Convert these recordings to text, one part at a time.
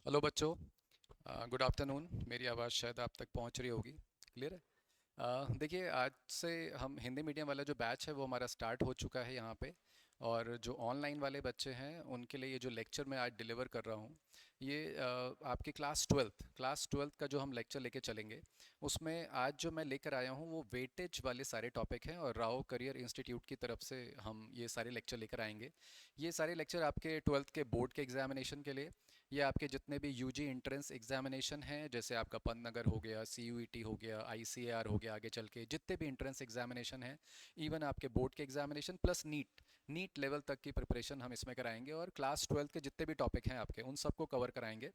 Hello बच्चों। Good afternoon. मेरी आवाज़ शायद आप तक पहुंच रही होगी। क्लियर है? देखिए, आज से हम हिंदी मीडियम वाला जो बैच है वो हमारा स्टार्ट हो चुका है यहाँ पे। और जो ऑनलाइन वाले बच्चे हैं उनके लिए ये जो लेक्चर मैं आज डिलीवर कर रहा हूँ ये आपकी क्लास ट्वेल्थ का जो हम लेक्चर लेके चलेंगे उसमें आज जो मैं लेकर आया हूँ वो वेटेज वाले सारे टॉपिक हैं, और राव करियर इंस्टीट्यूट की तरफ से हम ये सारे लेक्चर लेकर आएंगे। ये सारे लेक्चर आपके ट्वेल्थ के बोर्ड के एग्जामिनेशन के लिए, ये आपके जितने भी यूजी एंट्रेंस एग्जामिनेशन हैं, जैसे आपका पन्नगर हो गया, सीयूईटी हो गया, आईसीएआर हो गया, आगे चल के जितने भी एंट्रेंस एग्जामिनेशन हैं, इवन आपके बोर्ड के examination plus NEET NEET level तक की प्रिपरेशन हम इसमें कराएंगे। और क्लास ट्वेल्थ के जितने भी टॉपिक हैं आपके उन सबको कवर कराएंगे।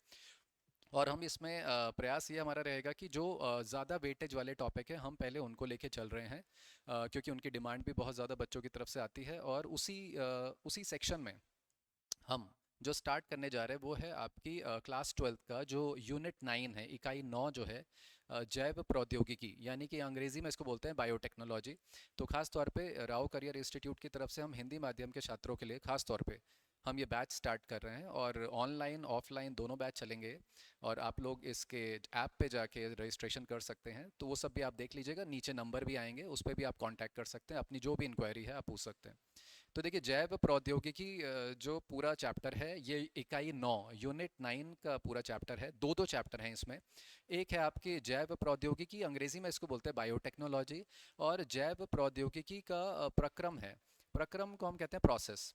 और हम इसमें प्रयास ये हमारा रहेगा कि जो ज़्यादा वेटेज वाले टॉपिक हैं हम पहले उनको लेके चल रहे हैं, क्योंकि उनकी डिमांड भी बहुत ज़्यादा बच्चों की तरफ से आती है। और उसी सेक्शन में हम जो स्टार्ट करने जा रहे हैं वो है आपकी क्लास ट्वेल्थ का जो यूनिट 9 है, इकाई 9 जो है, जैव प्रौद्योगिकी, यानी कि अंग्रेजी में इसको बोलते हैं बायोटेक्नोलॉजी। तो खास तौर पे राव करियर इंस्टीट्यूट की तरफ से हम हिंदी माध्यम के छात्रों के लिए खास तौर पे हम ये बैच स्टार्ट कर रहे हैं, और ऑनलाइन ऑफलाइन दोनों बैच चलेंगे। और आप लोग इसके ऐप पे जाके रजिस्ट्रेशन कर सकते हैं, तो वो सब भी आप देख लीजिएगा, नीचे नंबर भी आएंगे, उस पर भी आप कांटेक्ट कर सकते हैं, अपनी जो भी इंक्वायरी है आप पूछ सकते हैं। तो देखिए, जैव प्रौद्योगिकी जो पूरा चैप्टर है ये इकाई 9 यूनिट 9 का पूरा चैप्टर है। दो दो चैप्टर हैं इसमें। एक है आपकी जैव प्रौद्योगिकी, अंग्रेजी में इसको बोलते हैं बायोटेक्नोलॉजी। और जैव प्रौद्योगिकी का प्रक्रम है। प्रक्रम को हम कहते हैं प्रोसेस।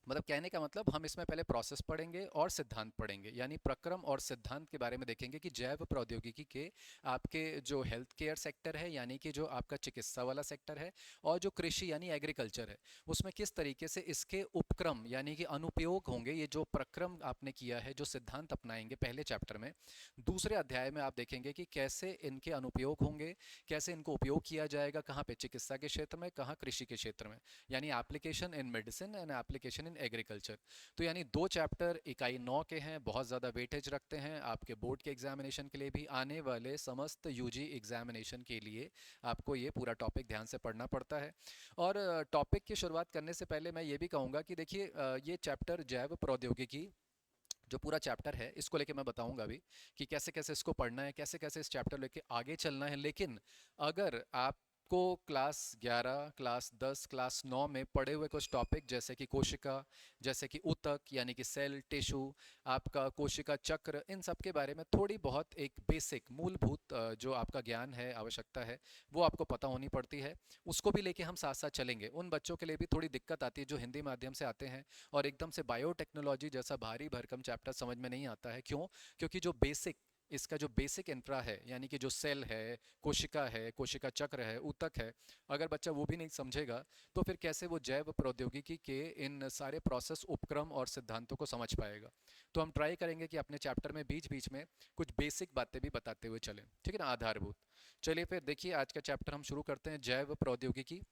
मतलब कहने का मतलब हम इसमें पहले प्रोसेस पढ़ेंगे और सिद्धांत पढ़ेंगे, यानी प्रक्रम और सिद्धांत के बारे में देखेंगे कि जैव प्रौद्योगिकी के आपके जो हेल्थ केयर सेक्टर है, यानी कि जो आपका चिकित्सा वाला सेक्टर है, और जो कृषि यानी एग्रीकल्चर है, उसमें किस तरीके से इसके उपक्रम यानी कि अनुपयोग होंगे। ये जो प्रक्रम आपने किया है, जो सिद्धांत अपनाएंगे पहले चैप्टर में, दूसरे अध्याय में आप देखेंगे कि कैसे इनके अनुपयोग होंगे, कैसे इनको उपयोग किया जाएगा, कहाँ पे चिकित्सा के क्षेत्र में, कहाँ कृषि के क्षेत्र में, यानी application in medicine and application in agriculture. तो यानी दो चैप्टर इकाई 9 के हैं, बहुत ज़्यादा वेटेज रखते हैं आपके बोर्ड के एग्जामिनेशन के लिए भी, आने वाले समस्त यूजी एग्जामिनेशन के लिए आपको ये पूरा टॉपिक ध्यान से पढ़ना पड़ता है। और टॉपिक की शुरुआत करने से पहले मैं ये भी कहूँगा कि देखिए, ये चैप्टर जैव प्रौद्योगिकी जो पूरा चैप्टर है इसको लेके मैं बताऊंगा अभी कि कैसे कैसे इसको पढ़ना है, कैसे कैसे इस चैप्टर लेके आगे चलना है। लेकिन अगर आपको क्लास 11 क्लास 10 क्लास 9 में पढ़े हुए कुछ टॉपिक जैसे कि कोशिका, जैसे कि ऊतक यानी कि सेल टिश्यू, आपका कोशिका चक्र, इन सब के बारे में थोड़ी बहुत एक बेसिक मूलभूत जो आपका ज्ञान है, आवश्यकता है, वो आपको पता होनी पड़ती है। उसको भी लेके हम साथ साथ चलेंगे। उन बच्चों के लिए भी थोड़ी दिक्कत आती है जो हिंदी माध्यम से आते हैं और एकदम से बायोटेक्नोलॉजी जैसा भारी भरकम चैप्टर समझ में नहीं आता है। क्यों? क्योंकि जो बेसिक इसका जो बेसिक इंफ्रा है, यानी कि जो सेल है, कोशिका है, कोशिका चक्र है, ऊतक है, अगर बच्चा वो भी नहीं समझेगा तो फिर कैसे वो जैव प्रौद्योगिकी के इन सारे प्रोसेस, उपक्रम और सिद्धांतों को समझ पाएगा। तो हम ट्राई करेंगे कि अपने चैप्टर में बीच बीच में कुछ बेसिक बातें भी बताते हुए चलें, ठीक है ना, आधारभूत। चलिए फिर देखिए, आज का चैप्टर हम शुरू करते हैं, जैव प्रौद्योगिकी।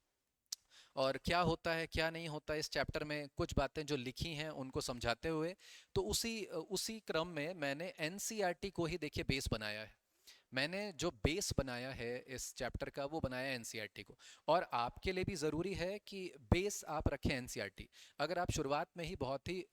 और क्या होता है क्या नहीं होता इस चैप्टर में, कुछ बातें जो लिखी हैं उनको समझाते हुए। तो उसी क्रम में मैंने एनसीईआरटी को ही देखिए बेस बनाया है। मैंने जो बेस बनाया है इस चैप्टर का वो बनाया एनसीईआरटी को। और आपके लिए भी ज़रूरी है कि बेस आप रखें एनसीईआरटी। अगर आप शुरुआत में ही बहुत ही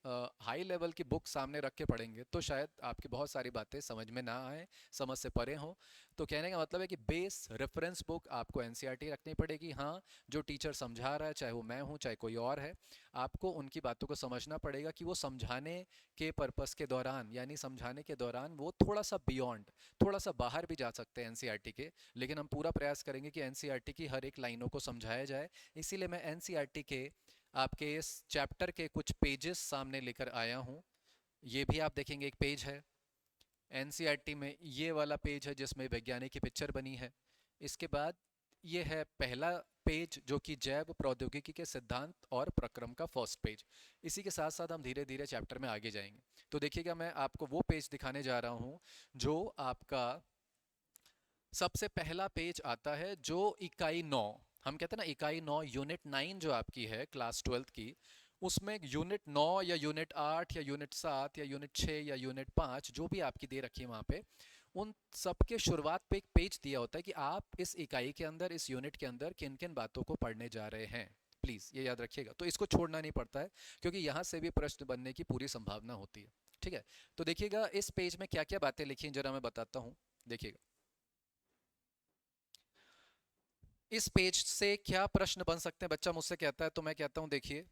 हाई लेवल की बुक सामने रख के पढ़ेंगे तो शायद आपकी बहुत सारी बातें समझ में ना आए, समझ से परे हों। तो कहने का मतलब है कि बेस रेफरेंस बुक आपको एनसीईआरटी रखनी पड़ेगी। हाँ, जो टीचर समझा रहा है, चाहे वो मैं हूँ चाहे कोई और है, आपको उनकी बातों को समझना पड़ेगा कि वो समझाने के पर्पस के दौरान, यानी समझाने के दौरान वो थोड़ा सा बियॉन्ड, थोड़ा सा बाहर भी जा सकते हैं एनसीईआरटी के। लेकिन हम पूरा प्रयास करेंगे कि एनसीईआरटी की हर एक लाइनों को समझाया जाए। इसीलिए मैं एनसीईआरटी के आपके इस चैप्टर के कुछ पेजेस सामने लेकर आया हूँ। ये भी आप देखेंगे एक पेज है एनसीईआरटी में, ये वाला पेज है जिसमें वैज्ञानिक की पिक्चर बनी है। इसके बाद ये है पहला पेज जो कि जैव प्रौद्योगिकी के सिद्धांत और प्रक्रम का फर्स्ट पेज। इसी के साथ साथ हम धीरे धीरे चैप्टर में आगे जाएंगे। तो देखिएगा, मैं आपको वो पेज दिखाने जा रहा हूँ जो आपका सबसे पहला पेज आता है, जो इकाई 9, हम कहते हैं ना इकाई 9 यूनिट 9 जो आपकी है क्लास ट्वेल्थ की, उसमें यूनिट 9 या यूनिट 8 या यूनिट 7 या यूनिट 6 या यूनिट 5 जो भी आपकी दे रखी है वहाँ पे, उन सब के शुरुआत पे एक पेज दिया होता है कि आप इस इकाई के अंदर, इस यूनिट के अंदर किन किन बातों को पढ़ने जा रहे हैं। प्लीज़ ये याद रखिएगा, तो इसको छोड़ना नहीं पड़ता है क्योंकि यहाँ से भी प्रश्न बनने की पूरी संभावना होती है। ठीक है, तो देखिएगा इस पेज में क्या क्या बातें लिखी हैं जरा मैं बताता हूँ। देखिएगा इस पेज से क्या प्रश्न बन सकते हैं, बच्चा मुझसे कहता है तो मैं कहता हूँ देखिए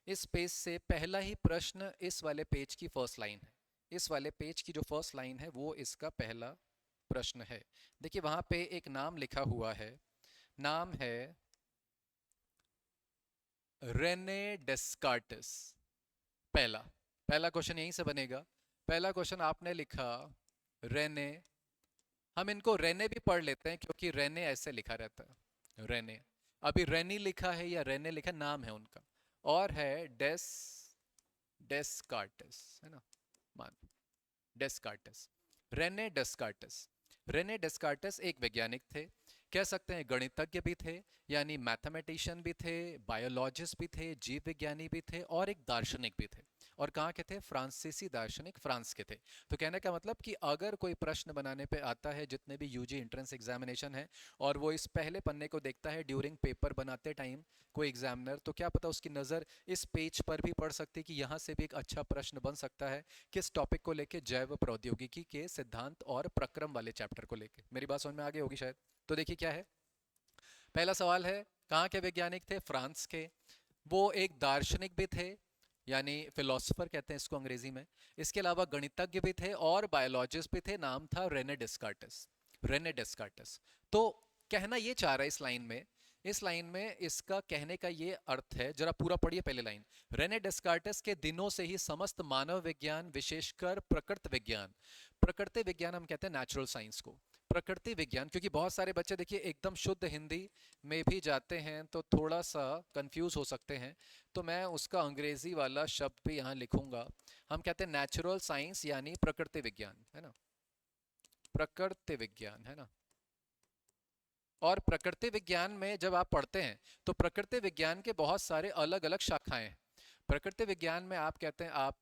इस पेज से पहला ही प्रश्न इस वाले पेज की फर्स्ट लाइन है। इस वाले पेज की जो फर्स्ट लाइन है वो इसका पहला प्रश्न है। देखिए वहां पे एक नाम लिखा हुआ है, नाम है रेने डेस्कार्टिस। पहला पहला क्वेश्चन यहीं से बनेगा। पहला क्वेश्चन आपने लिखा रेने, हम इनको रेने भी पढ़ लेते हैं क्योंकि रेने ऐसे लिखा रहता है, रेने। अभी रेनी लिखा है या रेने लिखा, नाम है उनका। और है डेस्कार्टिस, है ना, मान डेस्कार्टिस, रेने डेस्कार्टिस। रेने डेस्कार्टिस एक वैज्ञानिक थे, कह सकते हैं गणितज्ञ भी थे, यानी मैथमेटिशियन भी थे, बायोलॉजिस्ट भी थे, जीव विज्ञानी भी थे और एक दार्शनिक भी थे। और कहाँ के थे? फ्रांसीसी दार्शनिक, फ्रांस के थे। तो कहने का मतलब कि अगर कोई प्रश्न बनाने पे आता है, जितने भी यूजी एंट्रेंस एग्जामिनेशन है, और वो इस पहले पन्ने को देखता है ड्यूरिंग पेपर बनाते टाइम कोई एग्जामिनर, तो क्या पता उसकी नज़र इस पेज पर भी पड़ सकती है कि यहाँ से भी एक अच्छा प्रश्न बन सकता है। किस टॉपिक को लेके? जैव प्रौद्योगिकी के सिद्धांत और प्रक्रम वाले चैप्टर को लेके। मेरी बात समझ में आ गई होगी शायद। तो देखिए क्या है, पहला सवाल है कहाँ के वैज्ञानिक थे? फ्रांस के। वो एक दार्शनिक भी थे, यानी फिलोसोफर कहते हैं इसको अंग्रेजी में। इसके अलावा गणितज्ञ भी थे और बायोलॉजिस्ट भी थे, नाम था रेने डेस्कार्टिस। रेने डेस्कार्टिस। तो कहना ये चाह रहा है इस लाइन में, इस लाइन में इसका कहने का ये अर्थ है, जरा पूरा पढ़िए पहले लाइन। रेने डेस्कार्टिस के दिनों से ही समस्त मानव विज्ञान, विशेषकर प्रकृति विज्ञान, प्रकृति विज्ञान हम कहते हैं नेचुरल साइंस को, प्रकृति विज्ञान, क्योंकि बहुत सारे बच्चे देखिए एकदम शुद्ध हिंदी में भी जाते हैं तो थोड़ा सा कंफ्यूज हो सकते हैं, तो मैं उसका अंग्रेजी वाला शब्द भी यहाँ लिखूंगा। हम कहते हैं नेचुरल साइंस यानी प्रकृति विज्ञान, है ना, प्रकृति विज्ञान, है ना। और प्रकृति विज्ञान में जब आप पढ़ते हैं तो प्रकृति विज्ञान के बहुत सारे अलग अलग शाखाएं हैं। प्रकृति विज्ञान में आप कहते हैं, आप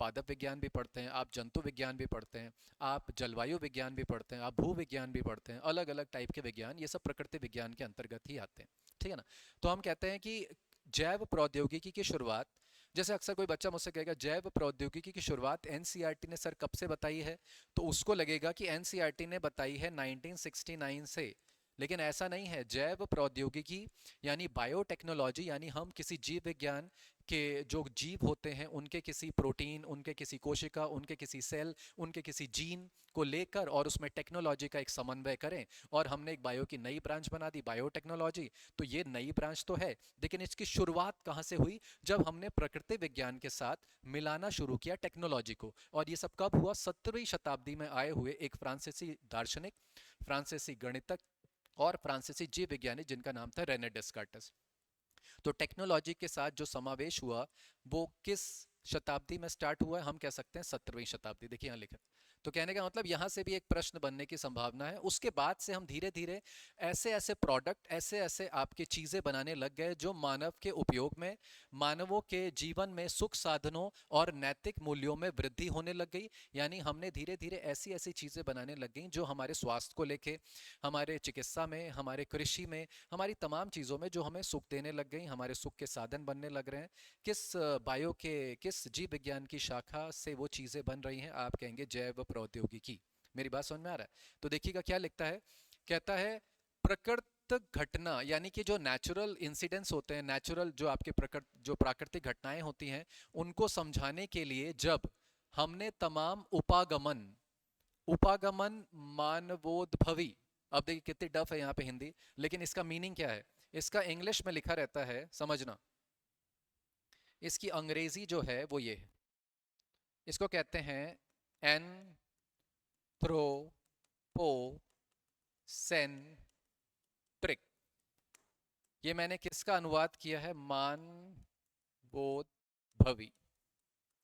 पादप विज्ञान भी पढ़ते हैं, आप जंतु विज्ञान भी पढ़ते हैं, आप जलवायु विज्ञान भी पढ़ते हैं, आप भू विज्ञान भी पढ़ते हैं, अलग अलग टाइप के विज्ञान, ये सब प्रकृति विज्ञान के अंतर्गत ही आते हैं, ठीक है ना। तो हम कहते हैं कि जैव प्रौद्योगिकी की शुरुआत, जैसे अक्सर कोई बच्चा मुझसे कहेगा जैव प्रौद्योगिकी की शुरुआत एनसीईआरटी ने सर कब से बताई है, तो उसको लगेगा कि एनसीईआरटी ने बताई है 1969 से। लेकिन ऐसा नहीं है। जैव प्रौद्योगिकी यानी बायोटेक्नोलॉजी, यानी हम किसी जीव विज्ञान के जो जीव होते हैं उनके किसी प्रोटीन, उनके किसी कोशिका, उनके किसी सेल, उनके किसी जीन को लेकर और उसमें टेक्नोलॉजी का एक समन्वय करें, और हमने एक बायो की नई ब्रांच बना दी, बायोटेक्नोलॉजी। तो ये नई ब्रांच तो है, लेकिन इसकी शुरुआत कहाँ से हुई? जब हमने प्रकृति विज्ञान के साथ मिलाना शुरू किया टेक्नोलॉजी को। और ये सब कब हुआ? 17वीं शताब्दी में आए हुए एक फ्रांसीसी दार्शनिक, फ्रांसीसी गणितज्ञ और फ्रांसीसी जीव विज्ञानी जिनका नाम था रेने डेस्कार्टिस। तो टेक्नोलॉजी के साथ जो समावेश हुआ वो किस शताब्दी में स्टार्ट हुआ है? हम कह सकते हैं 17वीं शताब्दी। देखिए यहाँ लिखा। तो कहने का मतलब यहाँ से भी एक प्रश्न बनने की संभावना है। उसके बाद से हम धीरे धीरे ऐसे ऐसे प्रोडक्ट, ऐसे ऐसे आपकी चीजें बनाने लग गए जो मानव के उपयोग में, मानवों के जीवन में सुख साधनों और नैतिक मूल्यों में वृद्धि होने लग गई। यानी हमने धीरे धीरे ऐसी ऐसी चीजें बनाने लग गई जो हमारे स्वास्थ्य को लेके, हमारे चिकित्सा में, हमारे कृषि में, हमारी तमाम चीज़ों में जो हमें सुख देने लग गई, हमारे सुख के साधन बनने लग रहे हैं। किस बायो के, किस जीव विज्ञान की शाखा से वो चीज़ें बन रही हैं? आप कहेंगे जैव प्रौद्योगिकी। मेरी बात समझ में आ रहा है? तो देखिएगा क्या लिखता है, कहता है प्रकृति घटना, यानी कि जो नेचुरल इंसिडेंट्स होते हैं, नेचुरल जो आपके जो प्राकृतिक घटनाएं होती हैं, उनको समझाने के लिए जब हमने तमाम उपागमन, उपागमन मानवोद्भवी, अब देखिए कितनी डफ है यहाँ पे हिंदी, लेकिन इसका मीनिंग क्या है? इसका इंग्लिश में लिखा रहता है, समझना। इसकी अंग्रेजी जो है वो ये है, इसको कहते हैं एंथ्रोपोसेंट्रिक। ये मैंने किसका अनुवाद किया है? मानवोद्भवी,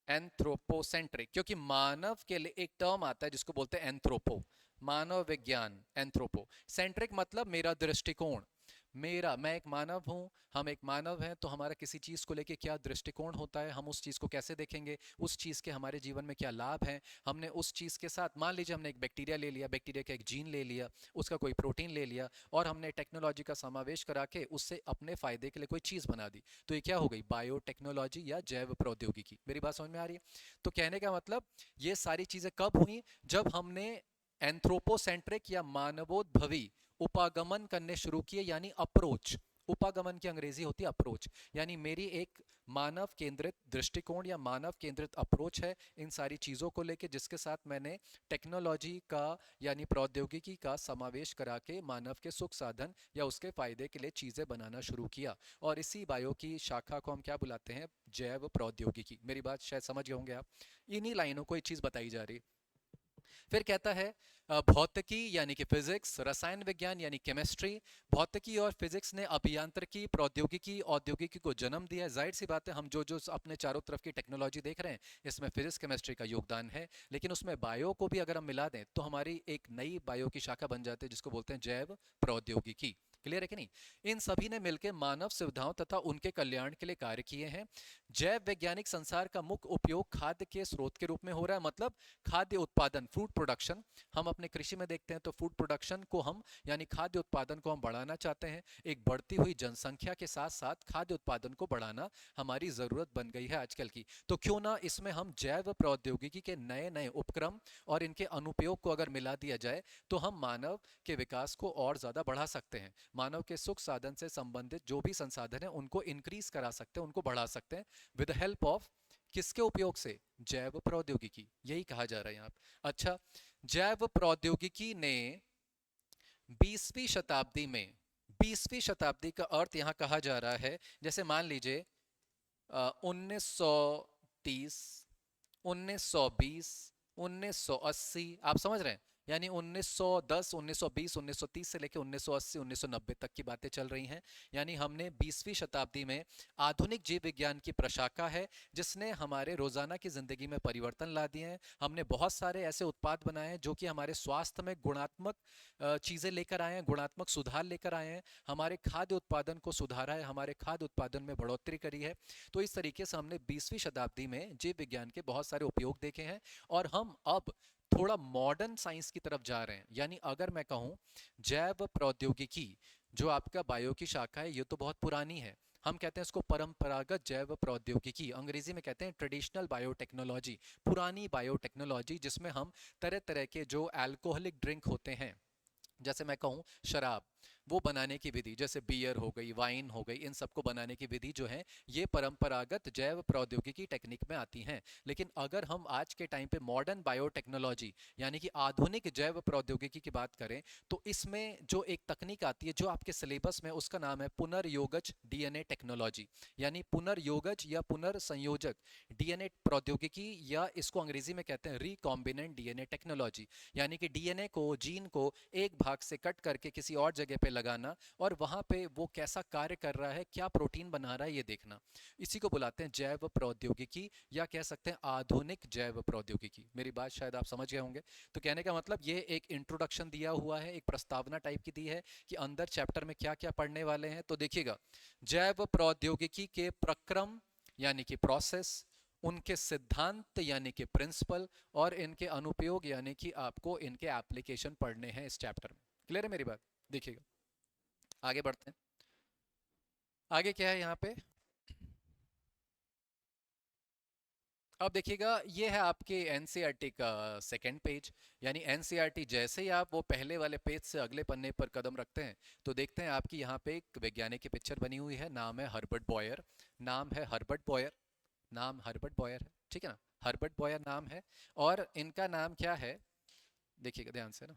एंथ्रोपोसेंट्रिक। क्योंकि मानव के लिए एक टर्म आता है जिसको बोलते हैं एंथ्रोपो, मानव विज्ञान, एंथ्रोपो सेंट्रिक मतलब मेरा दृष्टिकोण, मैं एक मानव हूँ, हम एक मानव हैं, तो हमारा किसी चीज़ को लेके क्या दृष्टिकोण होता है, हम उस चीज़ को कैसे देखेंगे, उस चीज़ के हमारे जीवन में क्या लाभ हैं। हमने उस चीज़ के साथ, मान लीजिए हमने एक बैक्टीरिया ले लिया, बैक्टीरिया का एक जीन ले लिया, उसका कोई प्रोटीन ले लिया, और हमने टेक्नोलॉजी का समावेश करा के उससे अपने फ़ायदे के लिए कोई चीज़ बना दी, तो ये क्या हो गई, बायोटेक्नोलॉजी या जैव प्रौद्योगिकी। मेरी बात समझ में आ रही है? तो कहने का मतलब, ये सारी चीज़ें कब हुई, जब हमने एंथ्रोपोसेंट्रिक या मानवोद्भवी उपागमन करने शुरू किए, यानी अप्रोच। उपागमन की अंग्रेजी होती है अप्रोच, यानी मेरी एक मानव केंद्रित दृष्टिकोण या मानव केंद्रित अप्रोच है इन सारी चीज़ों को लेके, जिसके साथ मैंने टेक्नोलॉजी का यानी प्रौद्योगिकी का समावेश करा के मानव के सुख साधन या उसके फायदे के लिए चीज़ें बनाना शुरू किया। और इसी बायो की शाखा को हम क्या बुलाते हैं, जैव प्रौद्योगिकी। मेरी बात शायद समझ गए होंगे आप। इन्हीं लाइनों को ये चीज़ बताई जा रही। फिर कहता है भौतिकी यानी कि फिजिक्स, रसायन विज्ञान यानी केमिस्ट्री। भौतिकी और फिजिक्स ने अभियांत्रिकी, प्रौद्योगिकी, औद्योगिकी को जन्म दिया है। जाहिर सी बात है, हम जो जो अपने चारों तरफ की टेक्नोलॉजी देख रहे हैं, इसमें फिजिक्स केमिस्ट्री का योगदान है, लेकिन उसमें बायो को भी अगर हम मिला दें तो हमारी एक नई बायो की शाखा बन जाती है, जिसको बोलते हैं जैव प्रौद्योगिकी। क्लियर है कि नहीं? इन सभी ने मिलकर मानव सुविधाओं तथा उनके कल्याण के लिए कार्य किए हैं। जैव वैज्ञानिक संसार का मुख्य उपयोग खाद्य के स्रोत के रूप में हो रहा है, मतलब खाद्य उत्पादन, फूड प्रोडक्शन। हम अपने कृषि में देखते हैं तो फूड प्रोडक्शन को हम यानी खाद्य उत्पादन को हम बढ़ाना चाहते हैं। एक बढ़ती हुई जनसंख्या के साथ साथ खाद्य उत्पादन को बढ़ाना हमारी जरूरत बन गई है आजकल की। तो क्यों ना इसमें हम जैव प्रौद्योगिकी के नए नए उपक्रम और इनके अनुप्रयोग को अगर मिला दिया जाए, तो हम मानव के विकास को और ज्यादा बढ़ा सकते हैं। मानव के सुख साधन से संबंधित जो भी संसाधन है उनको इंक्रीज करा सकते हैं, उनको बढ़ा सकते हैं, विद हेल्प ऑफ किसके उपयोग से, जैव प्रौद्योगिकी। यही कहा जा रहा है यहाँ पे। अच्छा, जैव प्रौद्योगिकी ने 20वीं शताब्दी में, 20वीं शताब्दी का अर्थ यहाँ कहा जा रहा है, जैसे मान लीजिए 1930, 1920, 1980, आप समझ रहे हैं, यानी 1910, 1920, 1930 से लेकर 1980, 1990 तक की बातें चल रही हैं। यानी हमने 20वीं शताब्दी में आधुनिक जीव विज्ञान की प्रशाखा है, जिसने हमारे रोजाना की जिंदगी में परिवर्तन ला दिए हैं। हमने बहुत सारे ऐसे उत्पाद बनाए हैं जो कि हमारे स्वास्थ्य में गुणात्मक चीजें लेकर आए हैं, गुणात्मक सुधार लेकर आए हैं, हमारे खाद्य उत्पादन को सुधारा है, हमारे खाद्य उत्पादन में बढ़ोतरी करी है। तो इस तरीके से हमने 20वीं शताब्दी में जीव विज्ञान के बहुत सारे उपयोग देखे हैं, और हम अब थोड़ा मॉडर्न साइंस की तरफ जा रहे हैं। यानी अगर मैं कहूं, जैव प्रौद्योगिकी जो आपका बायो की शाखा है, ये तो बहुत पुरानी है। हम कहते हैं इसको परंपरागत जैव प्रौद्योगिकी, अंग्रेजी में कहते हैं ट्रेडिशनल बायोटेक्नोलॉजी, पुरानी बायोटेक्नोलॉजी, जिसमें हम तरह तरह के जो अल्कोहलिक ड्रिंक होते हैं, जैसे मैं कहूँ शराब, वो बनाने की विधि, जैसे बियर हो गई, वाइन हो गई, इन सबको बनाने की विधि जो है, ये परंपरागत जैव प्रौद्योगिकी टेक्निक में आती हैं। लेकिन अगर हम आज के टाइम पे मॉडर्न बायोटेक्नोलॉजी यानी कि आधुनिक जैव प्रौद्योगिकी की बात करें, तो इसमें जो एक तकनीक आती है जो आपके सिलेबस में, उसका नाम है पुनर्योगज डीएनए टेक्नोलॉजी, यानी पुनर्योगज या पुनर्संयोजक डीएनए प्रौद्योगिकी, या इसको अंग्रेजी में कहते हैं रिकॉम्बिनेंट डीएनए टेक्नोलॉजी। यानी कि डीएनए को, जीन को एक भाग से कट करके किसी और जगह पे लगाना, और वहां पे वो कैसा कार्य कर रहा है, क्या प्रोटीन बना रहा है, ये देखना। इसी को बुलाते हैं जैव प्रौद्योगिकी, या कह सकते हैं आधुनिक जैव प्रौद्योगिकी। मेरी बात शायद आप समझ गए होंगे। तो कहने का मतलब, ये एक इंट्रोडक्शन दिया हुआ है, एक प्रस्तावना टाइप की दी है कि अंदर चैप्टर में क्या क्या पढ़ने वाले हैं। तो देखिएगा, जैव प्रौद्योगिकी के प्रक्रम यानी कि प्रोसेस, उनके सिद्धांत यानी कि प्रिंसिपल, और इनके अनुप्रयोग यानी कि आपको इनके एप्लीकेशन पढ़ने हैं इस चैप्टर में। क्लियर है मेरी बात? देखिएगा, आगे बढ़ते हैं। आगे क्या है यहाँ पे, अब देखिएगा, ये है आपके एनसीईआरटी का सेकंड पेज। यानी एनसीईआरटी जैसे ही आप वो पहले वाले पेज से अगले पन्ने पर कदम रखते हैं, तो देखते हैं आपकी यहाँ पे एक वैज्ञानिक की पिक्चर बनी हुई है, नाम है हर्बर्ट बॉयर। नाम है हर्बर्ट बॉयर, नाम हर्बर्ट बॉयर है, ठीक है ना, हर्बर्ट बॉयर नाम है। और इनका नाम क्या है, देखिएगा ध्यान से ना,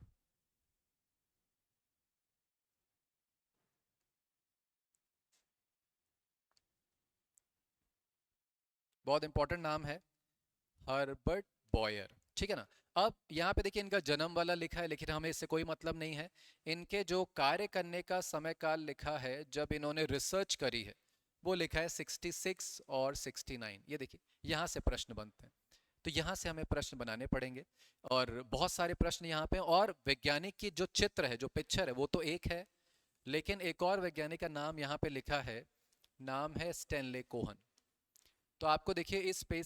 बहुत इंपॉर्टेंट नाम है, हर्बर्ट बॉयर, ठीक है ना। अब यहाँ पे देखिए, इनका जन्म वाला लिखा है, लेकिन हमें इससे कोई मतलब नहीं है। इनके जो कार्य करने का समय काल लिखा है, जब इन्होंने रिसर्च करी है, वो लिखा है 66 और 69। ये देखिए, यहाँ से प्रश्न बनते हैं, तो यहाँ से हमें प्रश्न बनाने पड़ेंगे, और बहुत सारे प्रश्न यहाँ पे। और वैज्ञानिक की जो चित्र है, जो पिक्चर है, वो तो एक है, लेकिन एक और वैज्ञानिक का नाम यहाँ पे लिखा है, नाम है स्टैनले कोहन। तो आपको देखिए इस पेज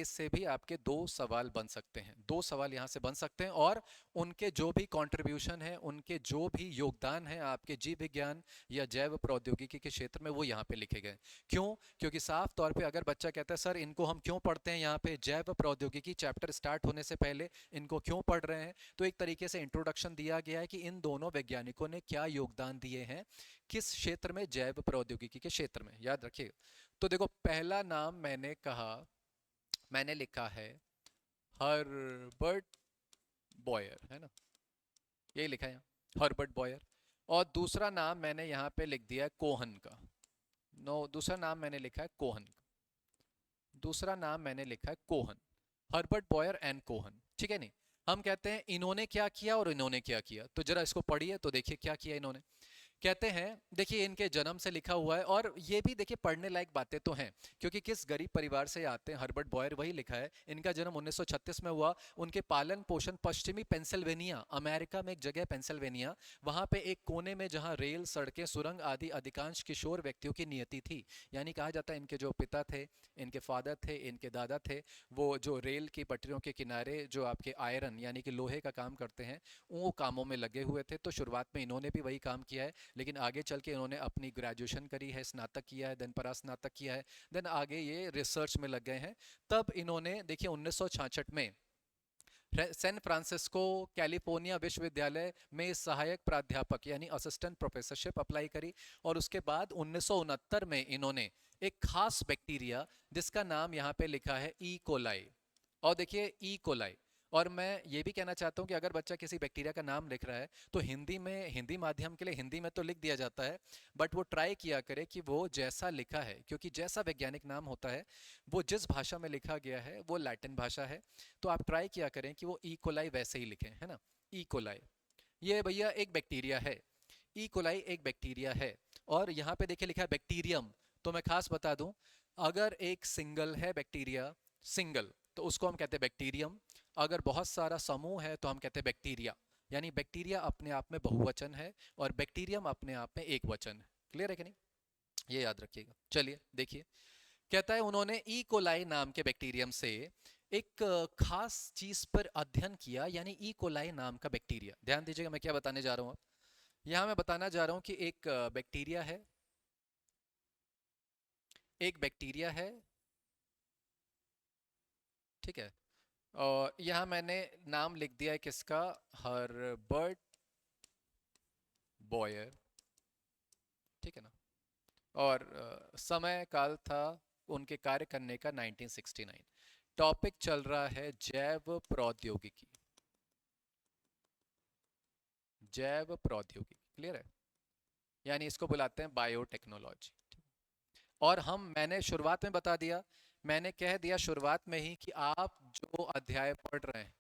से भी आपके दो सवाल बन सकते हैं, दो सवाल यहाँ से बन सकते हैं, और उनके जो भी कंट्रीब्यूशन है, उनके जो भी योगदान है आपके जीव विज्ञान या जैव प्रौद्योगिकी के क्षेत्र में, वो यहाँ पे लिखे गए। क्यों? क्योंकि साफ तौर पे अगर बच्चा कहता है सर इनको हम क्यों पढ़ते हैं, यहाँ पे जैव प्रौद्योगिकी चैप्टर स्टार्ट होने से पहले इनको क्यों पढ़ रहे हैं, तो एक तरीके से इंट्रोडक्शन दिया गया है कि इन दोनों वैज्ञानिकों ने क्या योगदान दिए हैं किस क्षेत्र में, जैव प्रौद्योगिकी के क्षेत्र में, याद रखिएगा। तो देखो, पहला नाम मैंने लिखा है हर्बर्ट बॉयर, है ना, यही लिखा है यहाँ, हर्बर्ट बॉयर। और दूसरा नाम मैंने यहाँ पे लिख दिया है कोहन का। नो, दूसरा नाम मैंने लिखा है कोहन का, दूसरा नाम मैंने लिखा है Cohen, Herbert Boyer and Cohen, ठीक है नहीं। हम कहते हैं इन्होंने क्या किया और इन्होंने क्या किया, तो जरा इसको पढ़िए तो देखिए क्या किया इन्होंने। कहते हैं, देखिए इनके जन्म से लिखा हुआ है, और ये भी देखिए पढ़ने लायक बातें तो हैं, क्योंकि किस गरीब परिवार से आते हैं हर्बर्ट बॉयर, वही लिखा है। इनका जन्म 1936 में हुआ। उनके पालन पोषण पश्चिमी पेंसिल्वेनिया, अमेरिका में एक जगह है पेंसिल्वेनिया, वहां पे एक कोने में जहां रेल, सड़कें, सुरंग आदि अधिकांश किशोर व्यक्तियों की नियति थी। यानी कहा जाता है इनके जो पिता थे, इनके फादर थे, इनके दादा थे, वो जो रेल की पटरियों के किनारे जो आपके आयरन यानी कि लोहे का काम करते हैं, वो कामों में लगे हुए थे। तो शुरुआत में इन्होंने भी वही काम किया है, लेकिन आगे चल के इन्होंने अपनी ग्रेजुएशन करी है, स्नातक किया है, देन परास्नातक किया है, देन आगे ये रिसर्च में लग गए हैं। तब इन्होंने देखिए 1966 में सैन फ्रांसिस्को कैलिफोर्निया विश्वविद्यालय में सहायक प्राध्यापक यानी असिस्टेंट प्रोफेसरशिप अप्लाई करी, और उसके बाद 1969 में इन्होंने एक खास बैक्टीरिया जिसका नाम यहाँ पे लिखा है ई कोलाई, और देखिए ई कोलाई। और मैं ये भी कहना चाहता हूँ कि अगर बच्चा किसी बैक्टीरिया का नाम लिख रहा है तो हिंदी में, हिंदी माध्यम के लिए हिंदी में तो लिख दिया जाता है, बट वो ट्राई किया करे कि वो जैसा लिखा है, क्योंकि जैसा वैज्ञानिक नाम होता है वो जिस भाषा में लिखा गया है वो लैटिन भाषा है, तो आप ट्राई किया करें कि वो ई कोलाई वैसे ही लिखें, है ना। ई कोलाई ये भैया एक बैक्टीरिया है, ई कोलाई एक बैक्टीरिया है। और यहाँ पे देखिए लिखा है बैक्टीरियम, तो मैं खास बता दूं, अगर एक सिंगल है बैक्टीरिया, सिंगल, तो उसको हम कहते हैं बैक्टीरियम। अगर बहुत सारा समूह है तो हम कहते हैं बैक्टीरिया। यानी बैक्टीरिया अपने आप में बहुवचन है और बैक्टीरियम अपने आप में एक वचन है। क्लियर है कि नहीं, ये याद रखिएगा। चलिए देखिए, कहता है उन्होंने ई कोलाई नाम के बैक्टीरियम से एक खास चीज पर अध्ययन किया, यानी ई कोलाई नाम का बैक्टीरिया। ध्यान दीजिएगा मैं क्या बताने जा रहा हूँ। अब यहाँ मैं बताना जा रहा हूँ कि एक बैक्टीरिया है, एक बैक्टीरिया है, ठीक है। और यहाँ मैंने नाम लिख दिया है किसका, हर्बर्ट बॉयर, ठीक है ना। और समय काल था उनके कार्य करने का 1969। टॉपिक चल रहा है जैव प्रौद्योगिकी, जैव प्रौद्योगिकी, क्लियर है, यानी इसको बुलाते हैं बायोटेक्नोलॉजी। और मैंने शुरुआत में बता दिया, मैंने कह दिया शुरुआत में ही कि आप जो अध्याय पढ़ रहे हैं,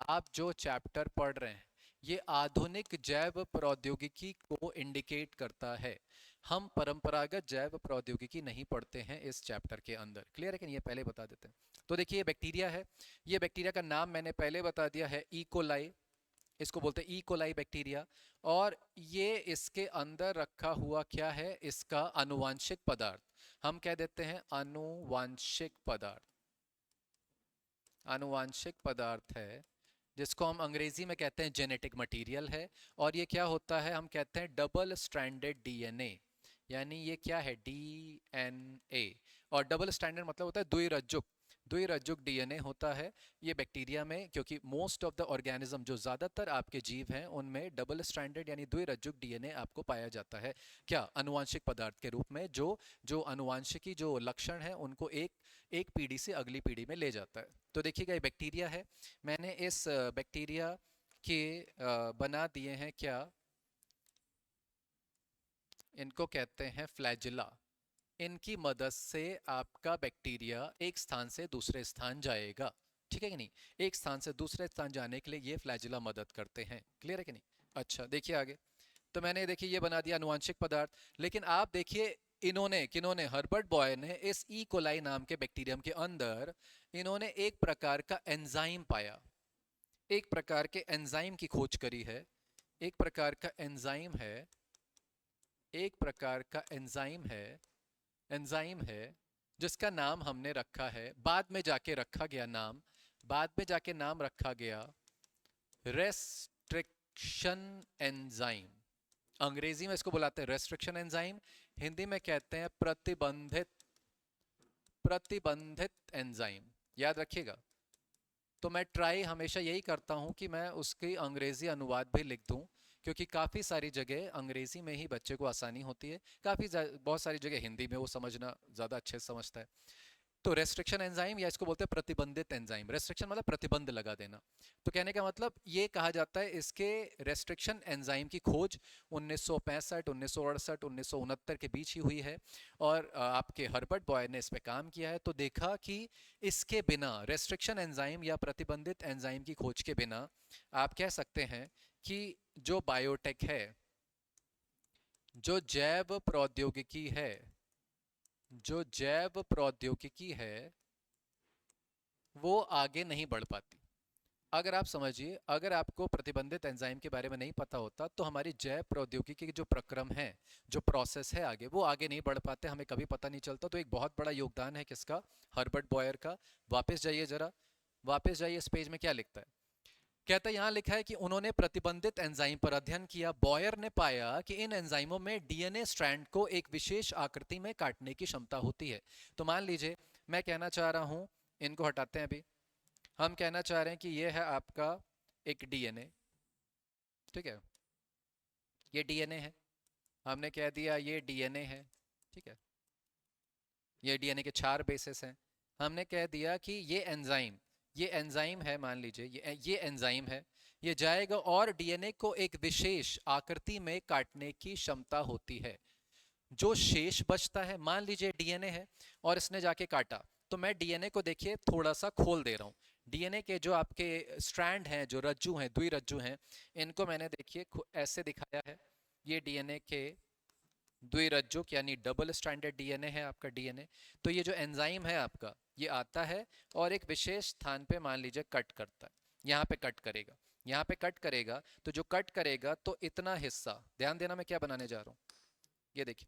आप जो चैप्टर पढ़ रहे हैं, ये आधुनिक जैव प्रौद्योगिकी को इंडिकेट करता है। हम परंपरागत जैव प्रौद्योगिकी नहीं पढ़ते हैं इस चैप्टर के अंदर। क्लियर है कि नहीं, ये पहले बता देते हैं। तो देखिए ये बैक्टीरिया है, ये बैक्टीरिया का नाम मैंने पहले बता दिया है, ई कोलाई, इसको बोलते हैं ई कोलाई बैक्टीरिया। और ये इसके अंदर रखा हुआ क्या है, इसका आनुवांशिक पदार्थ, हम कह देते हैं आनुवांशिक पदार्थ, आनुवांशिक पदार्थ है, जिसको हम अंग्रेजी में कहते हैं जेनेटिक मटेरियल है। और ये क्या होता है, हम कहते हैं डबल स्ट्रैंडेड डीएनए, यानी ये क्या है, डीएनए। और डबल स्ट्रैंडेड मतलब होता है द्विरज्जुक, द्विरज्जुक डीएनए होता है ये बैक्टीरिया में, क्योंकि मोस्ट ऑफ द ऑर्गेनिज्म, जो ज़्यादातर आपके जीव हैं, उनमें डबल स्ट्रैंडेड यानी द्विरज्जुक डीएनए आपको पाया जाता है। क्या, अनुवांशिक पदार्थ के रूप में, जो जो अनुवांशिकी जो लक्षण है उनको एक एक पीढ़ी से अगली पीढ़ी में ले जाता है। तो देखिएगा ये बैक्टीरिया है, मैंने इस बैक्टीरिया के बना दिए हैं क्या, इनको कहते हैं फ्लैजिला। इनकी मदद से आपका बैक्टीरिया एक स्थान से दूसरे स्थान जाएगा, ठीक है कि नहीं। एक स्थान से दूसरे स्थान जाने के लिए ये फ्लैजिला मदद करते हैं। क्लियर है कि नहीं। अच्छा देखिए आगे, तो मैंने देखिए ये बना दिया अनुवांशिक पदार्थ। लेकिन आप देखिए इन्होंने, किन्होंने, हर्बर्ट बॉयर ने इस ई कोलाई नाम के बैक्टीरियम के अंदर इन्होंने एक प्रकार का एंजाइम पाया, एक प्रकार के एंजाइम की खोज करी है। एक प्रकार का एंजाइम है, एक प्रकार का एंजाइम है जिसका नाम हमने रखा है, बाद में जाके रखा गया नाम, बाद में जाके नाम रखा गया रेस्ट्रिक्शन एंजाइम। अंग्रेजी में इसको बुलाते हैं रेस्ट्रिक्शन एंजाइम, हिंदी में कहते हैं प्रतिबंधित एंजाइम। याद रखिएगा। तो मैं ट्राई हमेशा यही करता हूं कि मैं उसकी अंग्रेजी अनुवाद भी लिख दूं, क्योंकि काफ़ी सारी जगह अंग्रेजी में ही बच्चे को आसानी होती है, बहुत सारी जगह हिंदी में वो समझना ज़्यादा अच्छे से समझता है। तो रेस्ट्रिक्शन एंजाइम या इसको बोलते हैं प्रतिबंधित एंजाइम। रेस्ट्रिक्शन मतलब प्रतिबंध लगा देना। तो कहने का मतलब ये कहा जाता है इसके रेस्ट्रिक्शन एंजाइम की खोज 1965, 1968, 1969 के बीच ही हुई है। और आपके हर्बर्ट बॉय ने इस पे काम किया है। तो देखा कि इसके बिना, रेस्ट्रिक्शन एंजाइम या प्रतिबंधित एंजाइम की खोज के बिना, आप कह सकते हैं कि जो बायोटेक है, जो जैव प्रौद्योगिकी है, जो जैव प्रौद्योगिकी है, वो आगे नहीं बढ़ पाती। अगर आप समझिए, अगर आपको प्रतिबंधित एंजाइम के बारे में नहीं पता होता तो हमारी जैव प्रौद्योगिकी के जो प्रक्रम है, जो प्रोसेस है आगे, वो आगे नहीं बढ़ पाते, हमें कभी पता नहीं चलता। तो एक बहुत बड़ा योगदान है किसका? हर्बर्ट बॉयर का। वापस जाइए जरा, वापस जाइए, इस पेज में क्या लिखता है? कहता है, यहां लिखा है कि उन्होंने प्रतिबंधित एंजाइम पर अध्ययन किया। बॉयर ने पाया कि इन एंजाइमों में डीएनए स्ट्रैंड को एक विशेष आकृति में काटने की क्षमता होती है। तो मान लीजिए मैं कहना चाह रहा हूं, इनको हटाते हैं अभी, हम कहना चाह रहे हैं कि ये है आपका एक डीएनए, ठीक है, ये डीएनए है, हमने कह दिया ये डीएनए है, ठीक है, ये डीएनए के 4 बेसिस हैं। हमने कह दिया कि ये एंजाइम है, मान लीजिए ये एंजाइम है, ये जाएगा और डीएनए को एक विशेष आकृति में काटने की क्षमता होती है। जो शेष बचता है, मान लीजिए डीएनए है और इसने जाके काटा, तो मैं डीएनए को देखिए थोड़ा सा खोल दे रहा हूं। डीएनए के जो आपके स्ट्रैंड हैं, जो रज्जु हैं, द्विरज्जु हैं, इनको मैंने देखिए ऐसे दिखाया है। ये डीएनए के द्विरज्जुक यानी डबल स्ट्रैंडेड डीएनए है आपका डीएनए। तो ये जो एंजाइम है आपका, ये आता है और एक विशेष स्थान पे मान लीजिए कट करता है, यहाँ पे कट करेगा, यहाँ पे कट करेगा। तो जो कट करेगा तो इतना हिस्सा, ध्यान देना मैं क्या बनाने जा रहा हूँ, ये देखिए,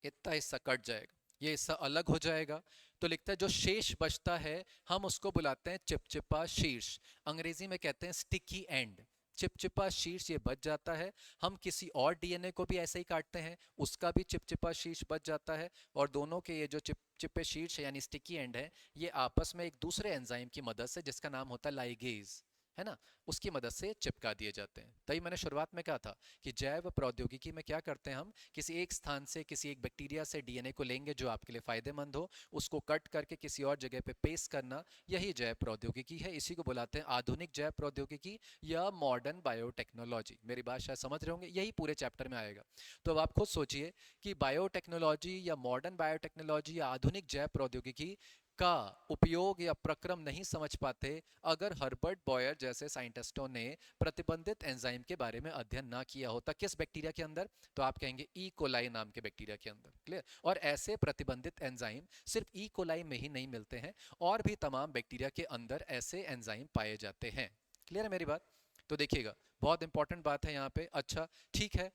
इतना हिस्सा कट जाएगा, ये हिस्सा अलग हो जाएगा। तो लिखता है जो शेष बचता है हम उसको बुलाते हैं चिपचिपा शीर्ष, अंग्रेजी में कहते हैं स्टिकी एंड। चिपचिपा शीर्ष ये बच जाता है। हम किसी और डीएनए को भी ऐसे ही काटते हैं, उसका भी चिपचिपा शीर्ष बच जाता है, और दोनों के ये जो चिपचिपे शीर्ष है यानी स्टिकी एंड है, ये आपस में एक दूसरे एंजाइम की मदद से, जिसका नाम होता है लाइगेज, है ना, उसकी मदद से चिपका दिए जाते हैं। तभी मैंने शुरुआत में कहा था कि जैव प्रौद्योगिकी में क्या करते हैं, हम किसी एक स्थान से, किसी एक बैक्टीरिया से डीएनए को लेंगे जो आपके लिए फायदेमंद हो, उसको कट करके किसी और जगह पे पेस्ट करना, यही जैव प्रौद्योगिकी है। इसी को बुलाते हैं आधुनिक जैव प्रौद्योगिकी या मॉडर्न बायोटेक्नोलॉजी। मेरी बात शायद समझ रहे होंगे, यही पूरे चैप्टर में आएगा। तो अब आप खुद सोचिए कि बायोटेक्नोलॉजी या मॉडर्न बायोटेक्नोलॉजी या आधुनिक जैव प्रौद्योगिकी का उपयोग या प्रक्रम नहीं समझ पाते अगर हर्बर्ट बॉयर जैसे साइंटिस्टों ने प्रतिबंधित एंजाइम के बारे में अध्ययन ना किया होता। किस बैक्टीरिया के अंदर? तो आप कहेंगे ई कोलाई नाम के बैक्टीरिया के अंदर। क्लियर? और ऐसे प्रतिबंधित एंजाइम सिर्फ ई कोलाई में ही नहीं मिलते हैं, और भी तमाम बैक्टीरिया के अंदर ऐसे एंजाइम पाए जाते हैं। क्लियर है मेरी बात? तो देखिएगा, बहुत इंपॉर्टेंट बात है यहाँ पे। अच्छा, ठीक है।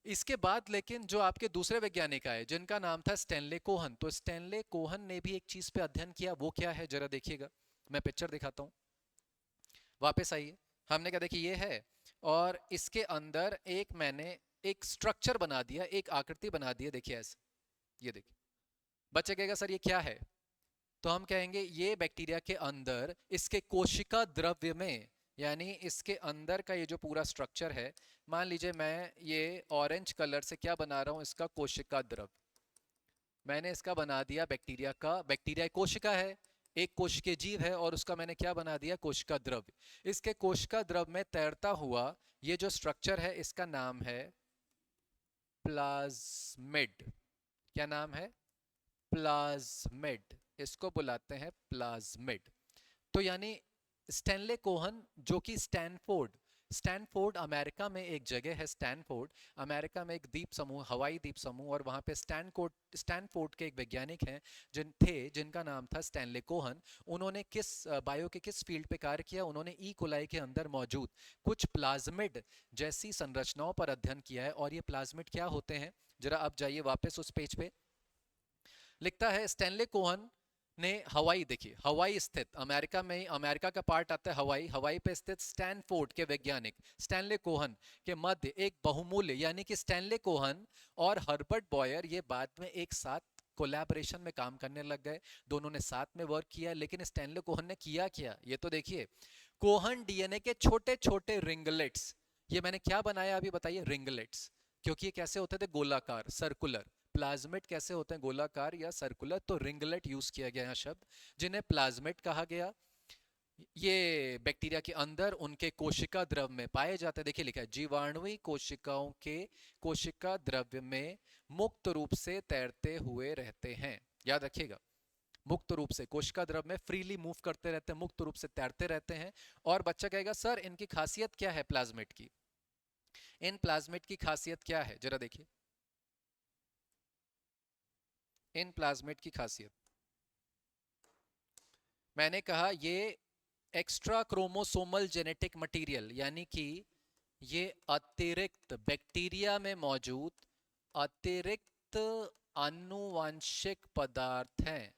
इसके बाद लेकिन जो आपके दूसरे वैज्ञानिक आए जिनका नाम था स्टैनले कोहन, तो स्टैनले कोहन ने भी एक चीज पे अध्ययन किया। वो क्या है जरा देखिएगा, मैं पिक्चर दिखाता हूँ। वापस आइए। हमने कहा देखिए ये है, और इसके अंदर एक मैंने एक स्ट्रक्चर बना दिया, एक आकृति बना दी है, देखिए ऐसे, ये देखिए। बच्चे कहेगा सर ये क्या है? तो हम कहेंगे ये बैक्टीरिया के अंदर इसके कोशिका द्रव्य में, यानी इसके अंदर का ये जो पूरा स्ट्रक्चर है, मान लीजिए मैं ये ऑरेंज कलर से क्या बना रहा हूं, इसका कोशिका द्रव्य मैंने इसका बना दिया बैक्टीरिया का। बैक्टीरिया एक कोशिका है, एक कोशिकीय जीव है, और उसका मैंने क्या बना दिया, कोशिका द्रव्य। इसके कोशिका द्रव्य में तैरता हुआ ये जो स्ट्रक्चर है, इसका नाम है प्लाज्मिड। क्या नाम है? प्लाज्मिड। इसको बुलाते हैं प्लाज्मिड। तो यानी स्टैनले कोहन, जो कि स्टैनफोर्ड स्टैनफोर्ड अमेरिका में एक जगह है, स्टैनफोर्ड अमेरिका में एक द्वीप समूह, हवाई द्वीप समूह, और वहाँ पे स्टैनफोर्ड के एक वैज्ञानिक हैं जिनका नाम था स्टैनले कोहन। उन्होंने किस बायो के किस फील्ड पे कार्य किया? उन्होंने ई कोलाई के अंदर मौजूद कुछ प्लाज्मिड जैसी संरचनाओं पर अध्ययन किया है। और ये प्लाज्मिड क्या होते हैं, जरा आप जाइए वापस उस पेज पे। लिखता है स्टैनले कोहन ने हवाई, देखिए हवाई स्थित, अमेरिका में ही अमेरिका का पार्ट आता है हवाई, हवाई पे स्थित स्टैनफोर्ड के वैज्ञानिक स्टैनले कोहन के मध्य एक बहुमूल्य, यानी कि स्टैनले कोहन और हर्बर्ट बॉयर ये बाद में एक साथ कोलैबोरेशन में काम करने लग गए, दोनों ने साथ में वर्क किया। लेकिन स्टैनले कोहन ने किया क्या, ये तो देखिए। कोहन डीएनए के छोटे छोटे रिंगलेट्स, ये मैंने क्या बनाया अभी बताइए, रिंगलेट्स, क्योंकि ये कैसे होते थे, गोलाकार, सर्कुलर। प्लाज्मिड कैसे होते हैं, गोलाकार या सर्कुलर, तो रिंगलेट यूज किया गया यहाँ शब्द, जिन्हें प्लाज्मिड कहा गया। ये बैक्टीरिया के अंदर उनके कोशिका द्रव में पाए जाते हैं। देखिए लिखा है जीवाणुई कोशिकाओं के कोशिका द्रव्य में मुक्त रूप से तैरते हुए रहते हैं। याद रखिएगा, मुक्त रूप से कोशिका द्रव में फ्रीली मूव करते रहते हैं, मुक्त रूप से तैरते रहते हैं। और बच्चा कहेगा सर इनकी खासियत क्या है प्लाज्मिड की, इन प्लाज्मिड की खासियत क्या है, जरा देखिए इन प्लाज्मिड की खासियत। मैंने कहा ये एक्स्ट्रा क्रोमोसोमल जेनेटिक मटेरियल, यानी कि ये अतिरिक्त बैक्टीरिया में मौजूद अतिरिक्त आनुवांशिक पदार्थ हैं।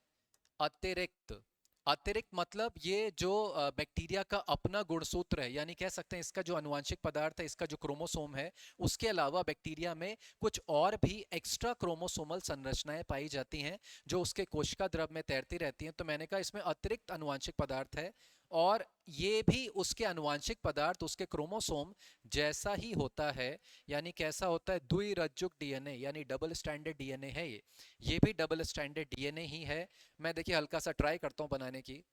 अतिरिक्त, अतिरिक्त मतलब ये जो बैक्टीरिया का अपना गुणसूत्र है, यानी कह सकते हैं इसका जो आनुवांशिक पदार्थ है, इसका जो क्रोमोसोम है, उसके अलावा बैक्टीरिया में कुछ और भी एक्स्ट्रा क्रोमोसोमल संरचनाएं पाई जाती हैं जो उसके कोशिका द्रव में तैरती रहती हैं। तो मैंने कहा इसमें अतिरिक्त आनुवांशिक पदार्थ है, और ये भी उसके आनुवांशिक पदार्थ उसके क्रोमोसोम जैसा ही होता है। यानी कैसा होता है, द्विरज्जुक डीएनए, यानी डबल स्टैंडर्ड डीएनए है ये भी डबल स्टैंडर्ड डीएनए ही है। मैं देखिए हल्का सा ट्राई करता हूं बनाने की,